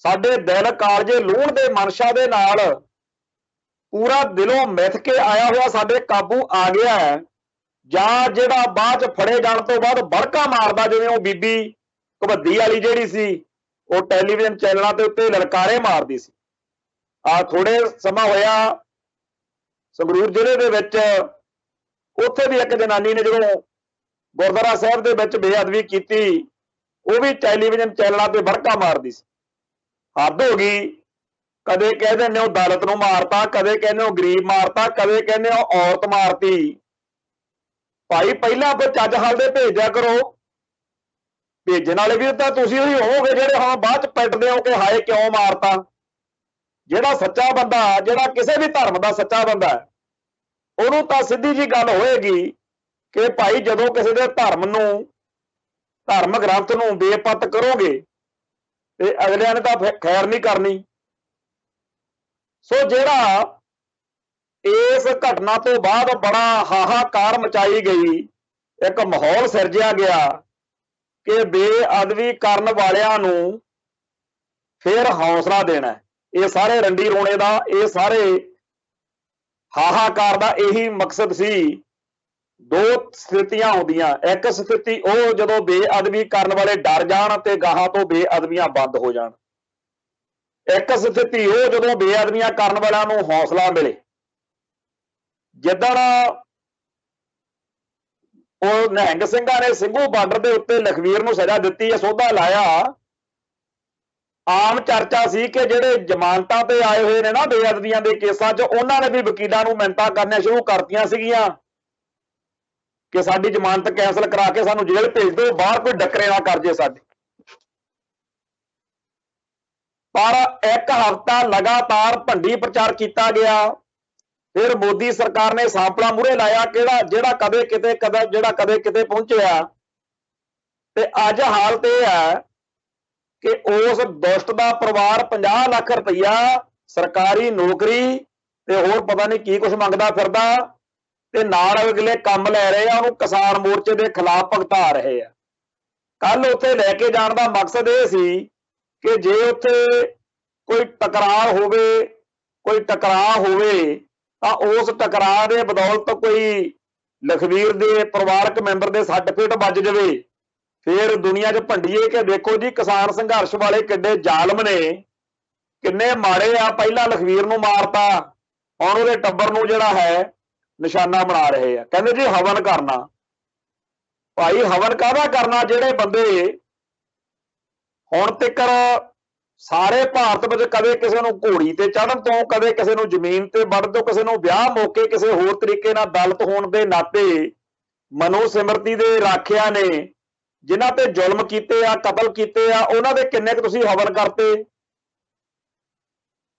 ਸਾਡੇ ਦਿਲ ਕਾਲਜੇ ਲੂਣ ਦੇ ਮਨਸ਼ਾ ਦੇ ਨਾਲ ਪੂਰਾ ਦਿਲੋਂ ਮਿੱਥ ਕੇ ਆਇਆ ਹੋਇਆ ਸਾਡੇ ਕਾਬੂ ਆ ਗਿਆ ਹੈ, ਜਾਂ ਜਿਹੜਾ ਬਾਅਦ ਚ ਫੜੇ ਜਾਣ ਤੋਂ ਬਾਅਦ ਬੜਕਾ ਮਾਰਦਾ, ਜਿਵੇਂ ਉਹ ਬੀਬੀ ਕਬੱਦੀ ਵਾਲੀ ਜਿਹੜੀ ਸੀ, ਉਹ ਟੈਲੀਵਿਜ਼ਨ ਚੈਨਲਾਂ ਦੇ ਉੱਤੇ ਲਲਕਾਰੇ ਮਾਰਦੀ ਸੀ। ਥੋੜੇ ਸਮਾਂ ਹੋਇਆ ਸੰਗਰੂਰ ਜ਼ਿਲ੍ਹੇ ਦੇ ਵਿੱਚ, ਉੱਥੇ ਵੀ ਇੱਕ ਜਨਾਨੀ ਨੇ ਜਦੋਂ ਗੁਰਦੁਆਰਾ ਸਾਹਿਬ ਦੇ ਵਿੱਚ ਬੇਅਦਬੀ ਕੀਤੀ, ਉਹ ਵੀ ਟੈਲੀਵਿਜ਼ਨ ਚੈਨਲਾਂ ਤੇ ਬੜਕਾ ਮਾਰਦੀ ਸੀ। ਹੱਦ ਹੋ ਗਈ। ਕਦੇ ਕਹਿੰਦੇ ਨੇ ਉਹ ਦਲਿਤ ਨੂੰ ਮਾਰਤਾ, ਕਦੇ ਕਹਿੰਦੇ ਉਹ ਗਰੀਬ ਮਾਰਤਾ, ਕਦੇ ਕਹਿੰਦੇ ਉਹ ਔਰਤ ਮਾਰਤੀ। ਭਾਈ ਪਹਿਲਾਂ ਫਿਰ ਚੱਜ ਹੱਲ ਦੇ ਭੇਜਿਆ ਕਰੋ। ਭੇਜਣ ਵਾਲੇ ਵੀ ਤਾਂ ਤੁਸੀਂ ਹੀ ਹੋਵੋਗੇ ਜਿਹੜੇ ਹੁਣ ਬਾਅਦ ਚ ਪਿੱਟਦੇ ਹੋ ਕਿ ਹਾਏ ਕਿਉਂ ਮਾਰਤਾ। ਜਿਹੜਾ ਸੱਚਾ ਬੰਦਾ, ਜਿਹੜਾ ਕਿਸੇ ਵੀ ਧਰਮ ਦਾ ਸੱਚਾ ਬੰਦਾ, ਉਹਨੂੰ ਤਾਂ ਸਿੱਧੀ ਜੀ ਗੱਲ ਹੋਏਗੀ ਕਿ ਭਾਈ ਜਦੋਂ ਕਿਸੇ ਦੇ ਧਰਮ ਨੂੰ, ਧਰਮ ਗ੍ਰੰਥ ਨੂੰ ਬੇਪੱਤ ਕਰੋਗੇ ਤੇ ਅਗਲਿਆਂ ਨੇ ਤਾਂ ਖੈਰ ਨਹੀਂ ਕਰਨੀ। ਸੋ ਜਿਹੜਾ ਇਸ ਘਟਨਾ ਤੋਂ ਬਾਅਦ ਬੜਾ ਹਾਹਾਕਾਰ ਮਚਾਈ ਗਈ, ਇੱਕ ਮਾਹੌਲ ਸਿਰਜਿਆ ਗਿਆ ਕਿ ਬੇਅਦਬੀ ਕਰਨ ਵਾਲਿਆਂ ਨੂੰ ਫਿਰ ਹੌਸਲਾ ਦੇਣਾ। ਇਹ ਸਾਰੇ ਰੰਡੀ ਰੋਣੇ ਦਾ, ਇਹ ਸਾਰੇ ਹਾਹਾਕਾਰ ਦਾ ਇਹੀ ਮਕਸਦ ਸੀ। ਦੋ ਸਥਿਤੀਆਂ ਹੁੰਦੀਆਂ, ਇੱਕ ਸਥਿਤੀ ਉਹ ਜਦੋਂ ਬੇਅਦਬੀ ਕਰਨ ਵਾਲੇ ਡਰ ਜਾਣ ਤੇ ਗਾਹਾਂ ਤੋਂ ਬੇਅਦਬੀਆਂ ਬੰਦ ਹੋ ਜਾਣ। ਇੱਕ ਸਥਿਤੀ ਉਹ ਜਦੋਂ ਬੇਅਦਬੀਆਂ ਕਰਨ ਵਾਲਿਆਂ ਨੂੰ ਹੌਸਲਾ ਮਿਲੇ। ਜਿੱਦਣ ਉਹ ਨਿਹੰਗ ਸਿੰਘਾਂ ਨੇ ਸਿੰਘੂ ਬਾਰਡਰ ਦੇ ਉੱਤੇ ਲਖਵੀਰ ਨੂੰ ਸਜ਼ਾ ਦਿੱਤੀ, ਸੋਧਾ ਲਾਇਆ, ਆਮ ਚਰਚਾ ਸੀ ਕਿ ਜਿਹੜੇ ਜ਼ਮਾਨਤਾਂ ਤੇ ਆਏ ਹੋਏ ਨੇ ਨਾ ਬੇਅਦਬੀਆਂ ਦੇ ਕੇਸਾਂ 'ਚ, ਉਹਨਾਂ ਨੇ ਵੀ ਵਕੀਲਾਂ ਨੂੰ ਮਿੰਨਤਾਂ ਕਰਨੀਆਂ ਸ਼ੁਰੂ ਕਰਤੀਆਂ ਸੀਗੀਆਂ ਕਿ ਸਾਡੀ ਜ਼ਮਾਨਤ ਕੈਂਸਲ ਕਰਾ ਕੇ ਸਾਨੂੰ ਜੇਲ੍ਹ ਭੇਜ ਦਿਓ, ਬਾਹਰ ਕੋਈ ਡੱਕਰੇ ਨਾ ਕਰ ਜੇ ਸਾਡੇ। ਪਰ ਇੱਕ ਹਫ਼ਤਾ ਲਗਾਤਾਰ ਭੰਡੀ ਪ੍ਰਚਾਰ ਕੀਤਾ ਗਿਆ। ਫਿਰ ਮੋਦੀ ਸਰਕਾਰ ਨੇ ਸਾਂਪਲਾ ਮੂਹਰੇ ਲਾਇਆ, ਜਿਹੜਾ ਕਦੇ ਕਿਤੇ ਪਹੁੰਚਿਆ। ਤੇ ਅੱਜ ਹਾਲਤ ਇਹ ਹੈ ਕਿ ਉਸ ਦੁਸ਼ਟ ਦਾ ਪਰਿਵਾਰ 50 ਲੱਖ ਰੁਪਈਆ ਸਰਕਾਰੀ ਨੌਕਰੀ ਤੇ ਹੋਰ ਪਤਾ ਨਹੀਂ ਕੀ ਕੁਝ ਮੰਗਦਾ ਫਿਰਦਾ, ਤੇ ਨਾਲ ਅਗਲੇ ਕੰਮ ਲੈ ਰਹੇ ਆ, ਉਹਨੂੰ ਕਿਸਾਨ ਮੋਰਚੇ ਦੇ ਖਿਲਾਫ ਭੁਗਤਾ ਰਹੇ ਆ। ਕੱਲ ਉੱਥੇ ਲੈ ਕੇ ਜਾਣ ਦਾ ਮਕਸਦ ਇਹ ਸੀ ਕਿ ਜੇ ਉੱਥੇ ਕੋਈ ਟਕਰਾਅ ਹੋਵੇ ਤਾਂ ਉਸ ਟਕਰਾਅ ਦੇ ਬਦੌਲਤ ਕੋਈ ਲਖਵੀਰ ਦੇ ਪਰਿਵਾਰਕ ਮੈਂਬਰ ਦੇ ਸੱਟ ਫੇਟ ਵੱਜ ਜਾਵੇ, ਫਿਰ ਦੁਨੀਆ 'ਚ ਭੰਡੀਏ ਕਿ ਦੇਖੋ ਜੀ ਕਿਸਾਨ ਸੰਘਰਸ਼ ਵਾਲੇ ਕਿੱਡੇ ਜ਼ਾਲਮ ਨੇ, ਕਿੰਨੇ ਮਾੜੇ ਆ। ਪਹਿਲਾਂ ਲਖਵੀਰ ਨੂੰ ਮਾਰਤਾ, ਹੁਣ ਉਹਦੇ ਟੱਬਰ ਨੂੰ ਜਿਹੜਾ ਹੈ ਨਿਸ਼ਾਨਾ ਬਣਾ ਰਹੇ ਆ। ਕਹਿੰਦੇ ਜੀ ਹਵਨ ਕਰਨਾ। भाई हवन काहदा करना ਜਿਹੜੇ ਬੰਦੇ ਹੁਣ ਤੱਕ ਸਾਰੇ ਭਾਰਤ ਵਿੱਚ ਕਦੇ ਕਿਸੇ ਨੂੰ ਘੋੜੀ ਤੇ ਚੜ੍ਹਨ ਤੋਂ, ਕਦੇ ਕਿਸੇ ਨੂੰ ਜ਼ਮੀਨ ਤੇ ਵੜਨ ਤੋਂ, ਕਿਸੇ ਨੂੰ ਵਿਆਹ ਮੌਕੇ ਕਿਸੇ ਹੋਰ ਤਰੀਕੇ ਨਾਲ ਦਲਿਤ ਹੋਣ ਦੇ ਨਾਤੇ ਮਨੋ ਸਿਮਰਤੀ ਦੇ ਰਾਖਿਆ ਨੇ, ਜਿਨ੍ਹਾਂ ਤੇ ਜ਼ੁਲਮ ਕੀਤੇ ਆ, ਕਤਲ ਕੀਤੇ ਆ, ਉਹਨਾਂ ਦੇ ਕਿੰਨੇ ਕੁ ਤੁਸੀਂ ਹਵਨ ਕਰਤੇ?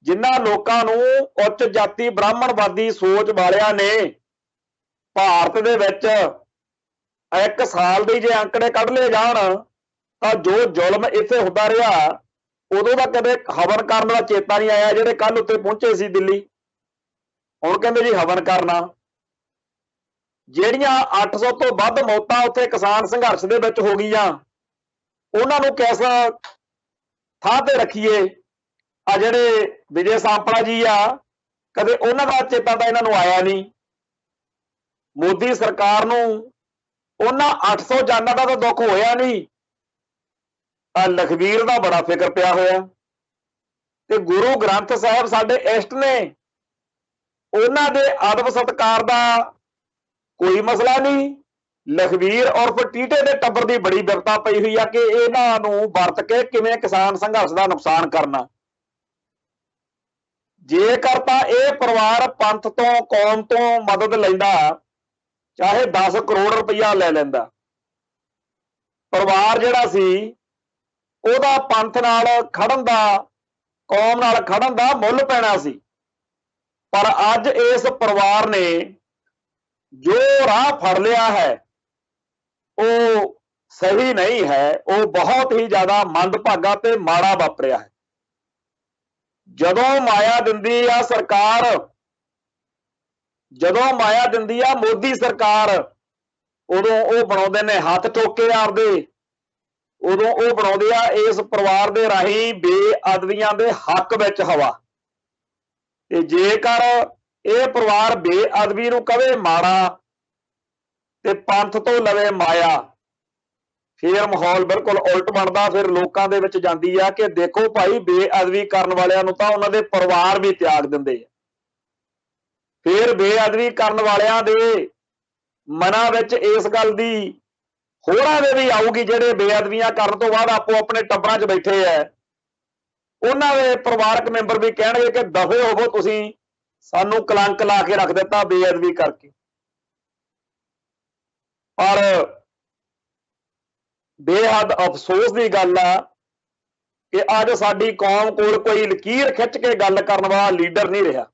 ਜਿਨ੍ਹਾਂ ਲੋਕਾਂ ਨੂੰ ਉੱਚ ਜਾਤੀ ਬ੍ਰਾਹਮਣਵਾਦੀ ਸੋਚ ਵਾਲਿਆਂ ਨੇ ਭਾਰਤ ਦੇ ਵਿੱਚ 1 ਸਾਲ ਦੇ ਜੇ ਅੰਕੜੇ ਕੱਢ ਲਏ ਜਾਣ ਤਾਂ ਜੋ ਜ਼ੁਲਮ ਇੱਥੇ ਹੁੰਦਾ ਰਿਹਾ ਉਦੋਂ ਦਾ ਕਦੇ ਹਵਨ ਕਰਨ ਦਾ ਚੇਤਾ ਨਹੀਂ ਆਇਆ। ਜਿਹੜੇ ਕੱਲ ਉੱਤੇ ਪਹੁੰਚੇ ਸੀ ਦਿੱਲੀ, ਹੁਣ ਕਹਿੰਦੇ ਜੀ ਹਵਨ ਕਰਨਾ। ਜਿਹੜੀਆਂ 800 ਤੋਂ ਵੱਧ ਮੌਤਾਂ ਉੱਥੇ ਕਿਸਾਨ ਸੰਘਰਸ਼ ਦੇ ਵਿੱਚ ਹੋ ਗਈਆਂ, ਉਹਨਾਂ ਨੂੰ ਕਿਸ ਥਾਂ ਤੇ ਰੱਖੀਏ? ਆ ਜਿਹੜੇ ਵਿਜੇ ਸਾਂਪਲਾ ਜੀ ਆ, ਕਦੇ ਉਹਨਾਂ ਦਾ ਚੇਤਾ ਤਾਂ ਇਹਨਾਂ ਨੂੰ ਆਇਆ ਨਹੀਂ। ਮੋਦੀ ਸਰਕਾਰ ਨੂੰ ਉਹਨਾਂ 800 ਜਾਨਾਂ ਦਾ ਤਾਂ ਦੁੱਖ ਹੋਇਆ ਨਹੀਂ, ਆ ਲਖਵੀਰ ਦਾ ਬੜਾ ਫਿਕਰ ਪਿਆ ਹੋਇਆ। ਤੇ ਗੁਰੂ ਗ੍ਰੰਥ ਸਾਹਿਬ ਸਾਡੇ ਇਸ਼ਟ ਨੇ, ਉਹਨਾਂ ਦੇ ਅਦਬ ਸਤਿਕਾਰ ਦਾ ਕੋਈ ਮਸਲਾ ਨਹੀਂ। ਲਖਵੀਰ ਉਰਫ ਟੀਟੇ ਦੇ ਟੱਬਰ ਦੀ ਬੜੀ ਬਿਪਤਾ ਪਈ ਹੋਈ ਆ ਕਿ ਇਹਨਾਂ ਨੂੰ ਵਰਤ ਕੇ ਕਿਵੇਂ ਕਿਸਾਨ ਸੰਘਰਸ਼ ਦਾ ਨੁਕਸਾਨ ਕਰਨਾ। ਜੇਕਰ ਤਾਂ ਇਹ ਪਰਿਵਾਰ ਪੰਥ ਤੋਂ, ਕੌਮ ਤੋਂ ਮਦਦ ਲੈਂਦਾ, ਚਾਹੇ 10 ਕਰੋੜ ਰੁਪਈਆ ਲੈ ਲੈਂਦਾ, ਪਰਿਵਾਰ ਜਿਹੜਾ ਸੀ ਉਹਦਾ ਪੰਥ ਨਾਲ ਖੜਨ ਦਾ, ਕੌਮ ਨਾਲ ਖੜਨ ਦਾ ਮੁੱਲ ਪੈਣਾ ਸੀ। ਪਰ ਅੱਜ ਇਸ ਪਰਿਵਾਰ ਨੇ ਜੋ ਰਾਹ ਫੜ ਲਿਆ ਹੈ ਉਹ ਸਹੀ ਨਹੀਂ ਹੈ, ਉਹ ਬਹੁਤ ਹੀ ਜ਼ਿਆਦਾ ਮੰਦਭਾਗਾ ਤੇ ਮਾੜਾ ਵਾਪਰਿਆ ਹੈ। ਜਦੋਂ ਮਾਇਆ ਦਿੰਦੀ ਆ ਸਰਕਾਰ, ਜਦੋਂ ਮਾਇਆ ਦਿੰਦੀ ਆ ਮੋਦੀ ਸਰਕਾਰ, ਉਦੋਂ ਉਹ ਬਣਾਉਂਦੇ ਨੇ ਹੱਥ ਟੋਕੇ ਆਪਦੇ, ਉਦੋਂ ਉਹ ਬਣਾਉਂਦੇ ਆ ਇਸ ਪਰਿਵਾਰ ਦੇ ਰਾਹੀਂ ਬੇਅਦਬੀਆਂ ਦੇ ਹੱਕ ਵਿੱਚ ਹਵਾ। ਤੇ ਜੇਕਰ ਇਹ ਪਰਿਵਾਰ ਬੇਅਦਬੀ ਨੂੰ ਕਵੇ ਮਾੜਾ ਤੇ ਪੰਥ ਤੋਂ ਲਵੇ ਮਾਇਆ, ਫਿਰ ਮਾਹੌਲ ਬਿਲਕੁਲ ਉਲਟ ਬਣਦਾ। ਫਿਰ ਲੋਕਾਂ ਦੇ ਵਿੱਚ ਜਾਂਦੀ ਆ ਕਿ ਦੇਖੋ ਭਾਈ, ਬੇਅਦਬੀ ਕਰਨ ਵਾਲਿਆਂ ਨੂੰ ਤਾਂ ਉਹਨਾਂ ਦੇ ਪਰਿਵਾਰ ਵੀ ਤਿਆਗ ਦਿੰਦੇ ਆ। ਫਿਰ ਬੇਅਦਬੀ ਕਰਨ ਵਾਲਿਆਂ ਦੇ ਮਨਾਂ ਵਿੱਚ ਇਸ ਗੱਲ ਦੀ ਹੋਰਾਂ ਦੇ ਵੀ ਆਊਗੀ, ਜਿਹੜੇ ਬੇਅਦਬੀਆਂ ਕਰਨ ਤੋਂ ਬਾਅਦ ਆਪੋ ਆਪਣੇ ਟੱਬਰਾਂ 'ਚ ਬੈਠੇ ਆ, ਉਹਨਾਂ ਦੇ ਪਰਿਵਾਰਕ ਮੈਂਬਰ ਵੀ ਕਹਿਣਗੇ ਕਿ ਦਫੇ ਹੋਵੋ, ਤੁਸੀਂ ਸਾਨੂੰ ਕਲੰਕ ਲਾ ਕੇ ਰੱਖ ਦਿੱਤਾ ਬੇਅਦਬੀ ਕਰਕੇ। ਪਰ ਬੇਹੱਦ ਅਫਸੋਸ ਦੀ ਗੱਲ ਆ ਕਿ ਅੱਜ ਸਾਡੀ ਕੌਮ ਕੋਲ ਕੋਈ ਲਕੀਰ ਖਿੱਚ ਕੇ ਗੱਲ ਕਰਨ ਵਾਲਾ ਲੀਡਰ ਨਹੀਂ ਰਿਹਾ।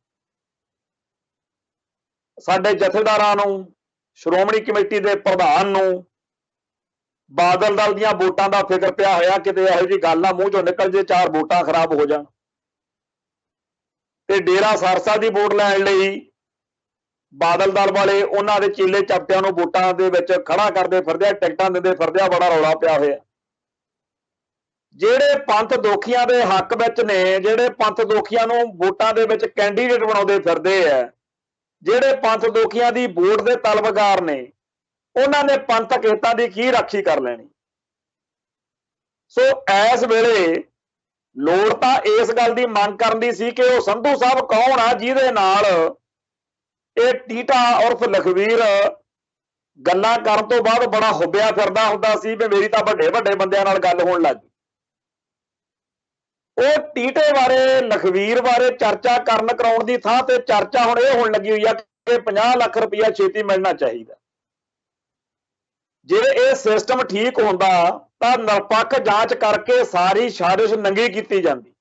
ਸਾਡੇ ਜਥੇਦਾਰਾਂ ਨੂੰ, ਸ਼੍ਰੋਮਣੀ ਕਮੇਟੀ ਦੇ ਪ੍ਰਧਾਨ ਨੂੰ ਬਾਦਲ ਦਲ ਦੀਆਂ ਵੋਟਾਂ ਦਾ ਫਿਕਰ ਪਿਆ ਹੋਇਆ, ਕਿਤੇ ਇਹੋ ਜਿਹੀ ਗੱਲ ਨਾ ਮੂੰਹ ਚੋਂ ਨਿਕਲ ਜੇ 4 ਵੋਟਾਂ ਖਰਾਬ ਹੋ ਜਾਣ। ਤੇ ਡੇਰਾ ਸਰਸਾ ਦੀ ਵੋਟ ਲੈਣ ਲਈ ਬਾਦਲ ਦਲ ਵਾਲੇ ਉਹਨਾਂ ਦੇ ਚੇਲੇ ਚਾਪਿਆਂ ਨੂੰ ਵੋਟਾਂ ਦੇ ਵਿੱਚ ਖੜਾ ਕਰਦੇ ਫਿਰਦੇ ਆ, ਟਿਕਟਾਂ ਦਿੰਦੇ ਫਿਰਦੇ ਆ, ਬੜਾ ਰੌਲਾ ਪਿਆ ਹੋਇਆ। ਜਿਹੜੇ ਪੰਥ ਦੋਖੀਆਂ ਦੇ ਹੱਕ ਵਿੱਚ ਨੇ, ਜਿਹੜੇ ਪੰਥ ਦੋਖੀਆਂ ਨੂੰ ਵੋਟਾਂ ਦੇ ਵਿੱਚ ਕੈਂਡੀਡੇਟ ਬਣਾਉਂਦੇ ਫਿਰਦੇ ਆ, ਜਿਹੜੇ ਪੰਥ ਦੋਖੀਆਂ ਦੀ ਵੋਟ ਦੇ ਤਲਬਗਾਰ ਨੇ, ਉਹਨਾਂ ਨੇ ਪੰਥਕ ਹਿੱਤਾਂ ਦੀ ਕੀ ਰਾਖੀ ਕਰ ਲੈਣੀ। ਸੋ ਇਸ ਵੇਲੇ ਲੋੜ ਤਾਂ ਇਸ ਗੱਲ ਦੀ ਮੰਗ ਕਰਨ ਦੀ ਸੀ ਕਿ ਉਹ ਸੰਧੂ ਸਾਹਿਬ ਕੌਣ ਆ ਜਿਹਦੇ ਨਾਲ ਇਹ ਟੀਟਾ ਉਰਫ ਲਖਵੀਰ ਗੱਲਾਂ ਕਰਨ ਤੋਂ ਬਾਅਦ ਬੜਾ ਹੁੱਬਿਆ ਫਿਰਦਾ ਹੁੰਦਾ ਸੀ ਵੀ ਮੇਰੀ ਤਾਂ ਵੱਡੇ ਵੱਡੇ ਬੰਦਿਆਂ ਨਾਲ ਗੱਲ ਹੋਣ ਲੱਗ ਗਈ। ਉਹ ਟੀਟੇ ਬਾਰੇ, ਲਖਵੀਰ ਬਾਰੇ ਚਰਚਾ ਕਰਨ ਕਰਾਉਣ ਦੀ ਥਾਂ ਤੇ ਚਰਚਾ ਹੁਣ ਇਹ ਹੋਣ ਲੱਗੀ ਹੋਈ ਆ ਕਿ 50 ਲੱਖ ਰੁਪਈਆ ਛੇਤੀ ਮਿਲਣਾ ਚਾਹੀਦਾ। ਜੇ ਇਹ ਸਿਸਟਮ ਠੀਕ ਹੁੰਦਾ ਤਾਂ ਨਿਰਪੱਖ ਜਾਂਚ ਕਰਕੇ ਸਾਰੀ ਸਾਜ਼ਿਸ਼ ਨੰਗੀ ਕੀਤੀ ਜਾਂਦੀ।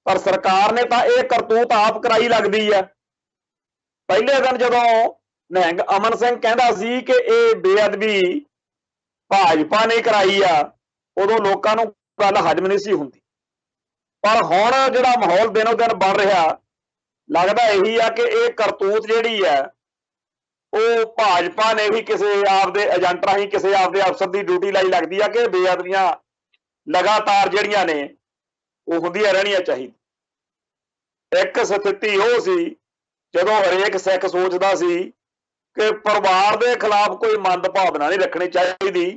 ਪਰ ਸਰਕਾਰ ਨੇ ਤਾਂ ਇਹ ਕਰਤੂਤ ਆਪ ਕਰਾਈ ਲੱਗਦੀ ਆ। ਪਹਿਲੇ ਦਿਨ ਜਦੋਂ ਨਿਹੰਗ ਅਮਨ ਸਿੰਘ ਕਹਿੰਦਾ ਸੀ ਕਿ ਇਹ ਬੇਅਦਬੀ ਭਾਜਪਾ ਨੇ ਕਰਾਈ ਆ, ਉਦੋਂ ਲੋਕਾਂ ਨੂੰ ਗੱਲ ਹਜਮ ਨਹੀਂ ਸੀ ਹੁੰਦੀ। ਪਰ ਹੁਣ ਜਿਹੜਾ ਮਾਹੌਲ ਦਿਨੋਂ ਦਿਨ ਬਣ ਰਿਹਾ, ਲੱਗਦਾ ਇਹੀ ਆ ਕਿ ਇਹ ਕਰਤੂਤ ਜਿਹੜੀ ਆ ਉਹ ਭਾਜਪਾ ਨੇ ਵੀ ਕਿਸੇ ਆਪਦੇ ਏਜੰਟ ਰਾਹੀਂ, ਕਿਸੇ ਆਪਦੇ ਅਫਸਰ ਦੀ ਡਿਊਟੀ ਲਾਈ ਲੱਗਦੀ ਆ ਕਿ ਬੇਅਦਬੀਆਂ ਲਗਾਤਾਰ ਜਿਹੜੀਆਂ ਨੇ ਉਹ ਹੁੰਦੀਆਂ ਰਹਿਣੀਆਂ ਚਾਹੀਦੀਆਂ। ਇੱਕ ਸਥਿਤੀ ਉਹ ਸੀ ਜਦੋਂ ਹਰੇਕ ਸਿੱਖ ਸੋਚਦਾ ਸੀ ਕਿ ਪਰਿਵਾਰ ਦੇ ਖਿਲਾਫ ਕੋਈ ਮੰਦ ਭਾਵਨਾ ਨਹੀਂ ਰੱਖਣੀ ਚਾਹੀਦੀ।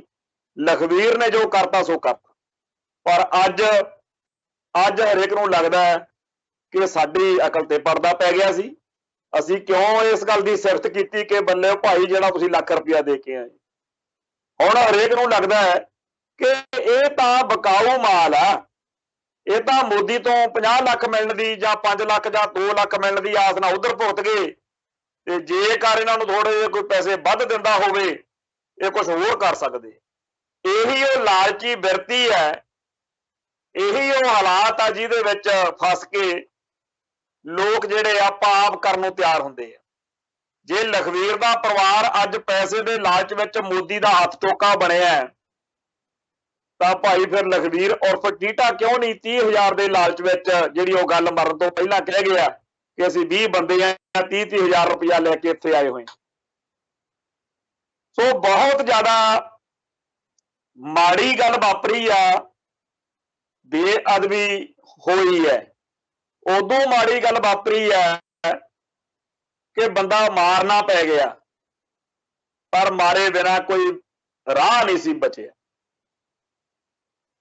ਲਖਵੀਰ ਨੇ ਜੋ ਕਰਤਾ ਸੋ ਕਰਤਾ। ਪਰ ਅੱਜ ਹਰੇਕ ਨੂੰ ਲੱਗਦਾ ਹੈ ਕਿ ਸਾਡੀ ਅਕਲ ਤੇ ਪਰਦਾ ਪੈ ਗਿਆ ਸੀ। ਅਸੀਂ ਕਿਉਂ ਇਸ ਗੱਲ ਦੀ ਸਿਫਤ ਕੀਤੀ ਕਿ ਬੱਲੇ ਭਾਈ ਜਿਹੜਾ ਤੁਸੀਂ ਲੱਖ ਰੁਪਇਆ ਦੇ ਕੇ ਆਏ। ਹੁਣ ਹਰੇਕ ਨੂੰ ਲੱਗਦਾ ਹੈ ਕਿ ਇਹ ਤਾਂ ਬਕਾਊ ਮਾਲ ਆ, ਇਹ ਤਾਂ ਮੋਦੀ ਤੋਂ 50 ਲੱਖ ਮਿਲਣ ਦੀ ਜਾਂ 5 ਲੱਖ ਜਾਂ 2 ਲੱਖ ਮਿਲਣ ਦੀ ਆਸ ਨਾਲ ਉਧਰ ਭੁਗਤ ਗਏ, ਤੇ ਜੇਕਰ ਇਹਨਾਂ ਨੂੰ ਥੋੜੇ ਜਿਹੇ ਕੋਈ ਪੈਸੇ ਵੱਧ ਦਿੰਦਾ ਹੋਵੇ ਇਹ ਕੁਝ ਹੋਰ ਕਰ ਸਕਦੇ। ਇਹੀ ਉਹ ਲਾਲਚੀ ਬਿਰਤੀ ਹੈ, ਇਹੀ ਉਹ ਹਾਲਾਤ ਆ ਜਿਹਦੇ ਵਿੱਚ ਫਸ ਕੇ ਲੋਕ ਜਿਹੜੇ ਆਪਾਂ ਆਪ ਕਰਨ ਨੂੰ ਤਿਆਰ ਹੁੰਦੇ ਆ। ਜੇ ਲਖਵੀਰ ਦਾ ਪਰਿਵਾਰ ਅੱਜ ਪੈਸੇ ਦੇ ਲਾਲਚ ਵਿੱਚ ਮੋਦੀ ਦਾ ਹੱਥ ਟੋਕਾ ਬਣਿਆ ਤਾਂ ਭਾਈ ਫਿਰ ਲਖਵੀਰ ਉਰਫ ਟੀਟਾ ਕਿਉਂ ਨਹੀਂ 30,000 ਦੇ ਲਾਲਚ ਵਿੱਚ, ਜਿਹੜੀ ਉਹ ਗੱਲ ਮਰਨ ਤੋਂ ਪਹਿਲਾਂ ਕਹਿ ਗਿਆ ਕਿ ਅਸੀਂ 20 ਬੰਦੇ ਆ 30,000 ਰੁਪਇਆ ਲੈ ਕੇ ਇੱਥੇ ਆਏ ਹੋਏ। ਸੋ ਬਹੁਤ ਜ਼ਿਆਦਾ ਮਾੜੀ ਗੱਲ ਵਾਪਰੀ ਆ, ਬੇਅਦਬੀ ਹੋਈ ਹੈ। ਉਦੋਂ ਮਾੜੀ ਗੱਲ ਵਾਪਰੀ ਹੈ ਕਿ ਬੰਦਾ ਮਾਰਨਾ ਪੈ ਗਿਆ, ਪਰ ਮਾਰੇ ਬਿਨਾਂ ਕੋਈ ਰਾਹ ਨਹੀਂ ਸੀ ਬਚਿਆ।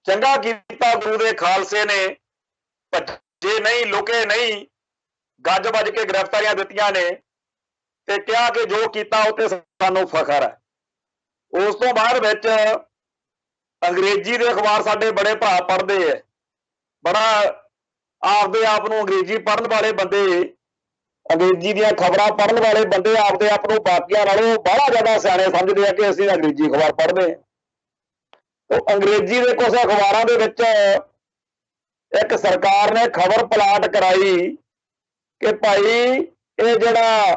ਚੰਗਾ ਕੀਤਾ ਗੁਰੂ ਦੇ ਖਾਲਸੇ ਨੇ, ਭੱਜੇ ਨਹੀਂ, ਲੁਕੇ ਨਹੀਂ, ਗੱਜ ਵੱਜ ਕੇ ਗ੍ਰਿਫਤਾਰੀਆਂ ਦਿੱਤੀਆਂ ਨੇ ਤੇ ਕਿਹਾ ਕਿ ਜੋ ਕੀਤਾ ਉਹ ਤੇ ਸਾਨੂੰ ਫਖਰ ਹੈ। ਉਸ ਤੋਂ ਬਾਅਦ ਵਿੱਚ ਅੰਗਰੇਜ਼ੀ ਦੇ ਅਖਬਾਰ ਸਾਡੇ ਬੜੇ ਭਰਾ ਪੜ੍ਹਦੇ ਹੈ, ਬੜਾ ਆਪਦੇ ਆਪ ਨੂੰ ਅੰਗਰੇਜ਼ੀ ਪੜ੍ਹਨ ਵਾਲੇ ਬੰਦੇ, ਅੰਗਰੇਜ਼ੀ ਦੀਆਂ ਖਬਰਾਂ ਪੜ੍ਹਨ ਵਾਲੇ ਬੰਦੇ ਆਪਦੇ ਆਪ ਨੂੰ ਬਾਕੀਆਂ ਨਾਲੋਂ ਬੜਾ ਜ਼ਿਆਦਾ ਸਿਆਣੇ ਸਮਝਦੇ ਆ ਕਿ ਅਸੀਂ ਅੰਗਰੇਜ਼ੀ ਅਖਬਾਰ ਪੜ੍ਹਦੇ ਹਾਂ। ਉਹ ਅੰਗਰੇਜ਼ੀ ਦੇ ਕੁਝ ਅਖਬਾਰਾਂ ਦੇ ਵਿੱਚ ਇੱਕ ਸਰਕਾਰ ਨੇ ਖਬਰ ਪਲਾਟ ਕਰਾਈ ਕਿ ਭਾਈ ਇਹ ਜਿਹੜਾ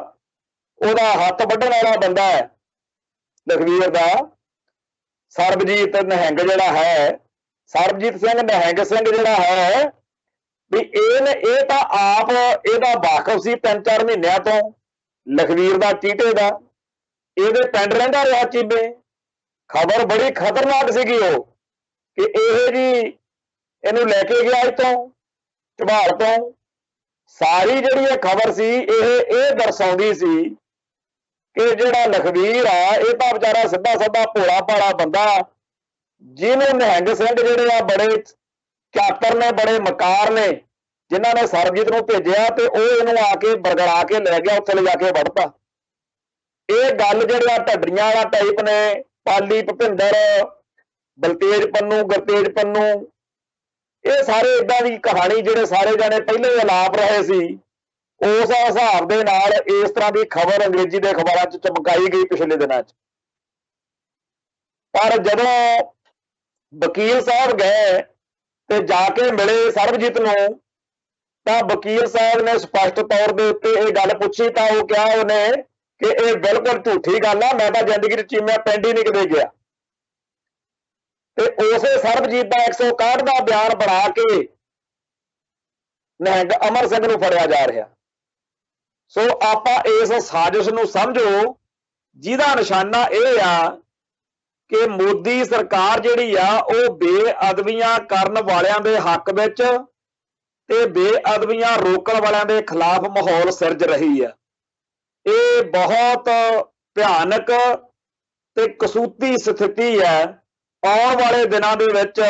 ਉਹਦਾ ਹੱਥ ਵੱਢਣ ਵਾਲਾ ਬੰਦਾ ਹੈ ਲਖਵੀਰ ਦਾ, ਸਰਬਜੀਤ ਨਿਹੰਗ ਜਿਹੜਾ ਹੈ, ਸਰਬਜੀਤ ਸਿੰਘ ਨਿਹੰਗ ਸਿੰਘ ਜਿਹੜਾ ਹੈ, ਵੀ ਇਹ ਤਾਂ ਆਪ ਇਹਦਾ ਵਾਕਫ ਸੀ 3-4 ਮਹੀਨਿਆਂ ਤੋਂ ਲਖਵੀਰ ਦਾ, ਟੀਟੇ ਦਾ। ਇਹਦੇ ਪਿੰਡ ਰਹਿੰਦਾ ਰਿਹਾ ਚੀਬੇ। ਖਬਰ ਬੜੀ ਖਤਰਨਾਕ ਸੀਗੀ ਉਹ ਕਿ ਇਹ ਜੀ ਇਹਨੂੰ ਲੈ ਕੇ ਗਿਆ ਇੱਥੋਂ ਝਬਾਲ ਤੋਂ। ਸਾਰੀ ਜਿਹੜੀ ਇਹ ਖਬਰ ਸੀ ਇਹ ਦਰਸਾਉਂਦੀ ਸੀ ਕਿ ਜਿਹੜਾ ਲਖਵੀਰ ਆ ਇਹ ਤਾਂ ਵਿਚਾਰਾ ਸਿੱਧਾ ਸਾਦਾ ਭੋਲਾ ਭਾਲਾ ਬੰਦਾ, ਜਿਹਨੂੰ ਨਿਹੰਗ ਸਿੰਘ ਜਿਹੜੇ ਆ ਬੜੇ ਚਾਤਰ ਨੇ, ਬੜੇ ਮਕਾਰ ਨੇ, ਜਿਨ੍ਹਾਂ ਨੇ ਸਰਬਜੀਤ ਨੂੰ ਭੇਜਿਆ ਤੇ ਉਹ ਇਹਨੂੰ ਆ ਕੇ ਬਰਗੜਾ ਕੇ ਲੈ ਗਿਆ, ਉੱਥੇ ਲਿਜਾ ਕੇ ਵੜਤਾ। ਇਹ ਗੱਲ ਜਿਹੜਾ ਢੱਡਰੀਆਂ ਵਾਲਾ ਟਾਈਪ ਨੇ, ਪਾਲੀ ਭੁਪਿੰਦਰ, ਬਲਤੇਜ ਪੰਨੂ, ਗੁਰਤੇਜ ਪੰਨੂ, ਇਹ ਸਾਰੇ ਏਦਾਂ ਦੀ ਕਹਾਣੀ ਜਿਹੜੇ ਸਾਰੇ ਜਾਣੇ ਪਹਿਲੇ ਅਲਾਪ ਰਹੇ ਸੀ, ਉਸ ਹਿਸਾਬ ਦੇ ਨਾਲ ਇਸ ਤਰ੍ਹਾਂ ਦੀ ਖਬਰ ਅੰਗਰੇਜ਼ੀ ਦੇ ਅਖਬਾਰਾਂ 'ਚ ਚਮਕਾਈ ਗਈ ਪਿਛਲੇ ਦਿਨਾਂ 'ਚ। ਪਰ ਜਦੋਂ ਵਕੀਲ ਸਾਹਿਬ ਗਏ ਤੇ ਜਾ ਕੇ ਮਿਲੇ ਸਰਬਜੀਤ ਨੂੰ ਤਾਂ ਵਕੀਲ ਸਾਹਿਬ ਨੇ ਸਪਸ਼ਟ ਤੌਰ ਦੇ ਉੱਤੇ ਇਹ ਗੱਲ ਪੁੱਛੀ ਤਾਂ ਉਹ ਕਿਹਾ ਉਹਨੇ ਕਿ ਇਹ ਬਿਲਕੁਲ ਝੂਠੀ ਗੱਲ ਆ, ਮੈਂ ਤਾਂ ਜ਼ਿੰਦਗੀ 'ਚ ਚੀਮਿਆ ਪਿੰਡ ਹੀ ਨਹੀਂ ਕਿਤੇ ਗਿਆ। ਤੇ ਉਸੇ ਸਰਬਜੀਤ ਦਾ 161 ਦਾ ਬਿਆਨ ਬਣਾ ਕੇ ਨਿਹੰਗ ਅਮਰ ਸਿੰਘ ਨੂੰ ਫੜਿਆ ਜਾ ਰਿਹਾ। ਸੋ ਆਪਾਂ ਇਸ ਸਾਜ਼ਿਸ਼ ਨੂੰ ਸਮਝੋ ਜਿਹਦਾ ਨਿਸ਼ਾਨਾ ਇਹ ਆ ਕਿ ਮੋਦੀ ਸਰਕਾਰ ਜਿਹੜੀ ਆ ਉਹ ਬੇਅਦਬੀਆਂ ਕਰਨ ਵਾਲਿਆਂ ਦੇ ਹੱਕ ਵਿੱਚ ਤੇ ਬੇਅਦਬੀਆਂ ਰੋਕਣ ਵਾਲਿਆਂ ਦੇ ਖਿਲਾਫ ਮਾਹੌਲ ਸਿਰਜ ਰਹੀ ਆ। ਇਹ ਬਹੁਤ ਭਿਆਨਕ ਤੇ ਕਸੂਤੀ ਸਥਿਤੀ ਹੈ। ਆਉਣ ਵਾਲੇ ਦਿਨਾਂ ਦੇ ਵਿੱਚ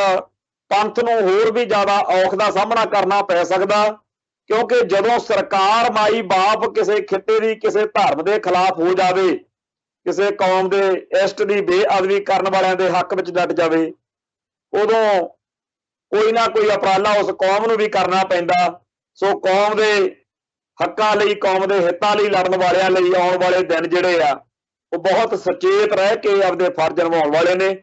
ਪੰਥ ਨੂੰ ਹੋਰ ਵੀ ਜ਼ਿਆਦਾ ਔਖ ਦਾ ਸਾਹਮਣਾ ਕਰਨਾ ਪੈ ਸਕਦਾ, ਕਿਉਂਕਿ ਜਦੋਂ ਸਰਕਾਰ ਮਾਈ ਬਾਪ ਕਿਸੇ ਖਿੱਤੇ ਦੀ, ਕਿਸੇ ਧਰਮ ਦੇ ਖਿਲਾਫ ਹੋ ਜਾਵੇ, ਕਿਸੇ ਕੌਮ ਦੇ ਇਸ਼ਟ ਦੀ ਬੇਅਦਬੀ ਕਰਨ ਵਾਲਿਆਂ ਦੇ ਹੱਕ ਵਿੱਚ ਡਟ ਜਾਵੇ, ਉਦੋਂ ਕੋਈ ਨਾ ਕੋਈ ਉਪਰਾਲਾ ਉਸ ਕੌਮ ਨੂੰ ਵੀ ਕਰਨਾ ਪੈਂਦਾ। ਸੋ ਕੌਮ ਦੇ ਹੱਕਾਂ ਲਈ, ਕੌਮ ਦੇ ਹਿੱਤਾਂ ਲਈ ਲੜਨ ਵਾਲਿਆਂ ਲਈ ਆਉਣ ਵਾਲੇ ਦਿਨ ਜਿਹੜੇ ਆ ਉਹ ਬਹੁਤ ਸੁਚੇਤ ਰਹਿ ਕੇ ਆਪਦੇ ਫਰਜ਼ ਨਿਭਾਉਣ ਵਾਲੇ ਨੇ।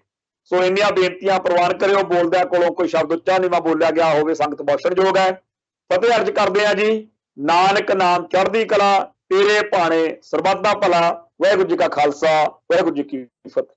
ਸੋ ਇੰਨੀਆਂ ਬੇਨਤੀਆਂ ਪ੍ਰਵਾਨ ਕਰਿਓ, ਬੋਲਦਿਆਂ ਕੋਲੋਂ ਕੋਈ ਸ਼ਬਦ ਉੱਚਾ ਨੀਵਾਂ ਬੋਲਿਆ ਗਿਆ ਹੋਵੇ, ਸੰਗਤ ਬਖਸ਼ਣਯੋਗ ਹੈ। ਫਤਿਹ ਅਰਜ ਕਰਦੇ ਆ ਜੀ। ਨਾਨਕ ਨਾਮ ਚੜ੍ਹਦੀ ਕਲਾ, ਤੇਰੇ ਭਾਣੇ ਸਰਬੱਤ ਦਾ ਭਲਾ। ਵਾਹਿਗੁਰੂ ਜੀ ਕਾ ਖਾਲਸਾ, ਵਾਹਿਗੁਰੂ ਜੀ ਕੀ ਫਤਿਹ।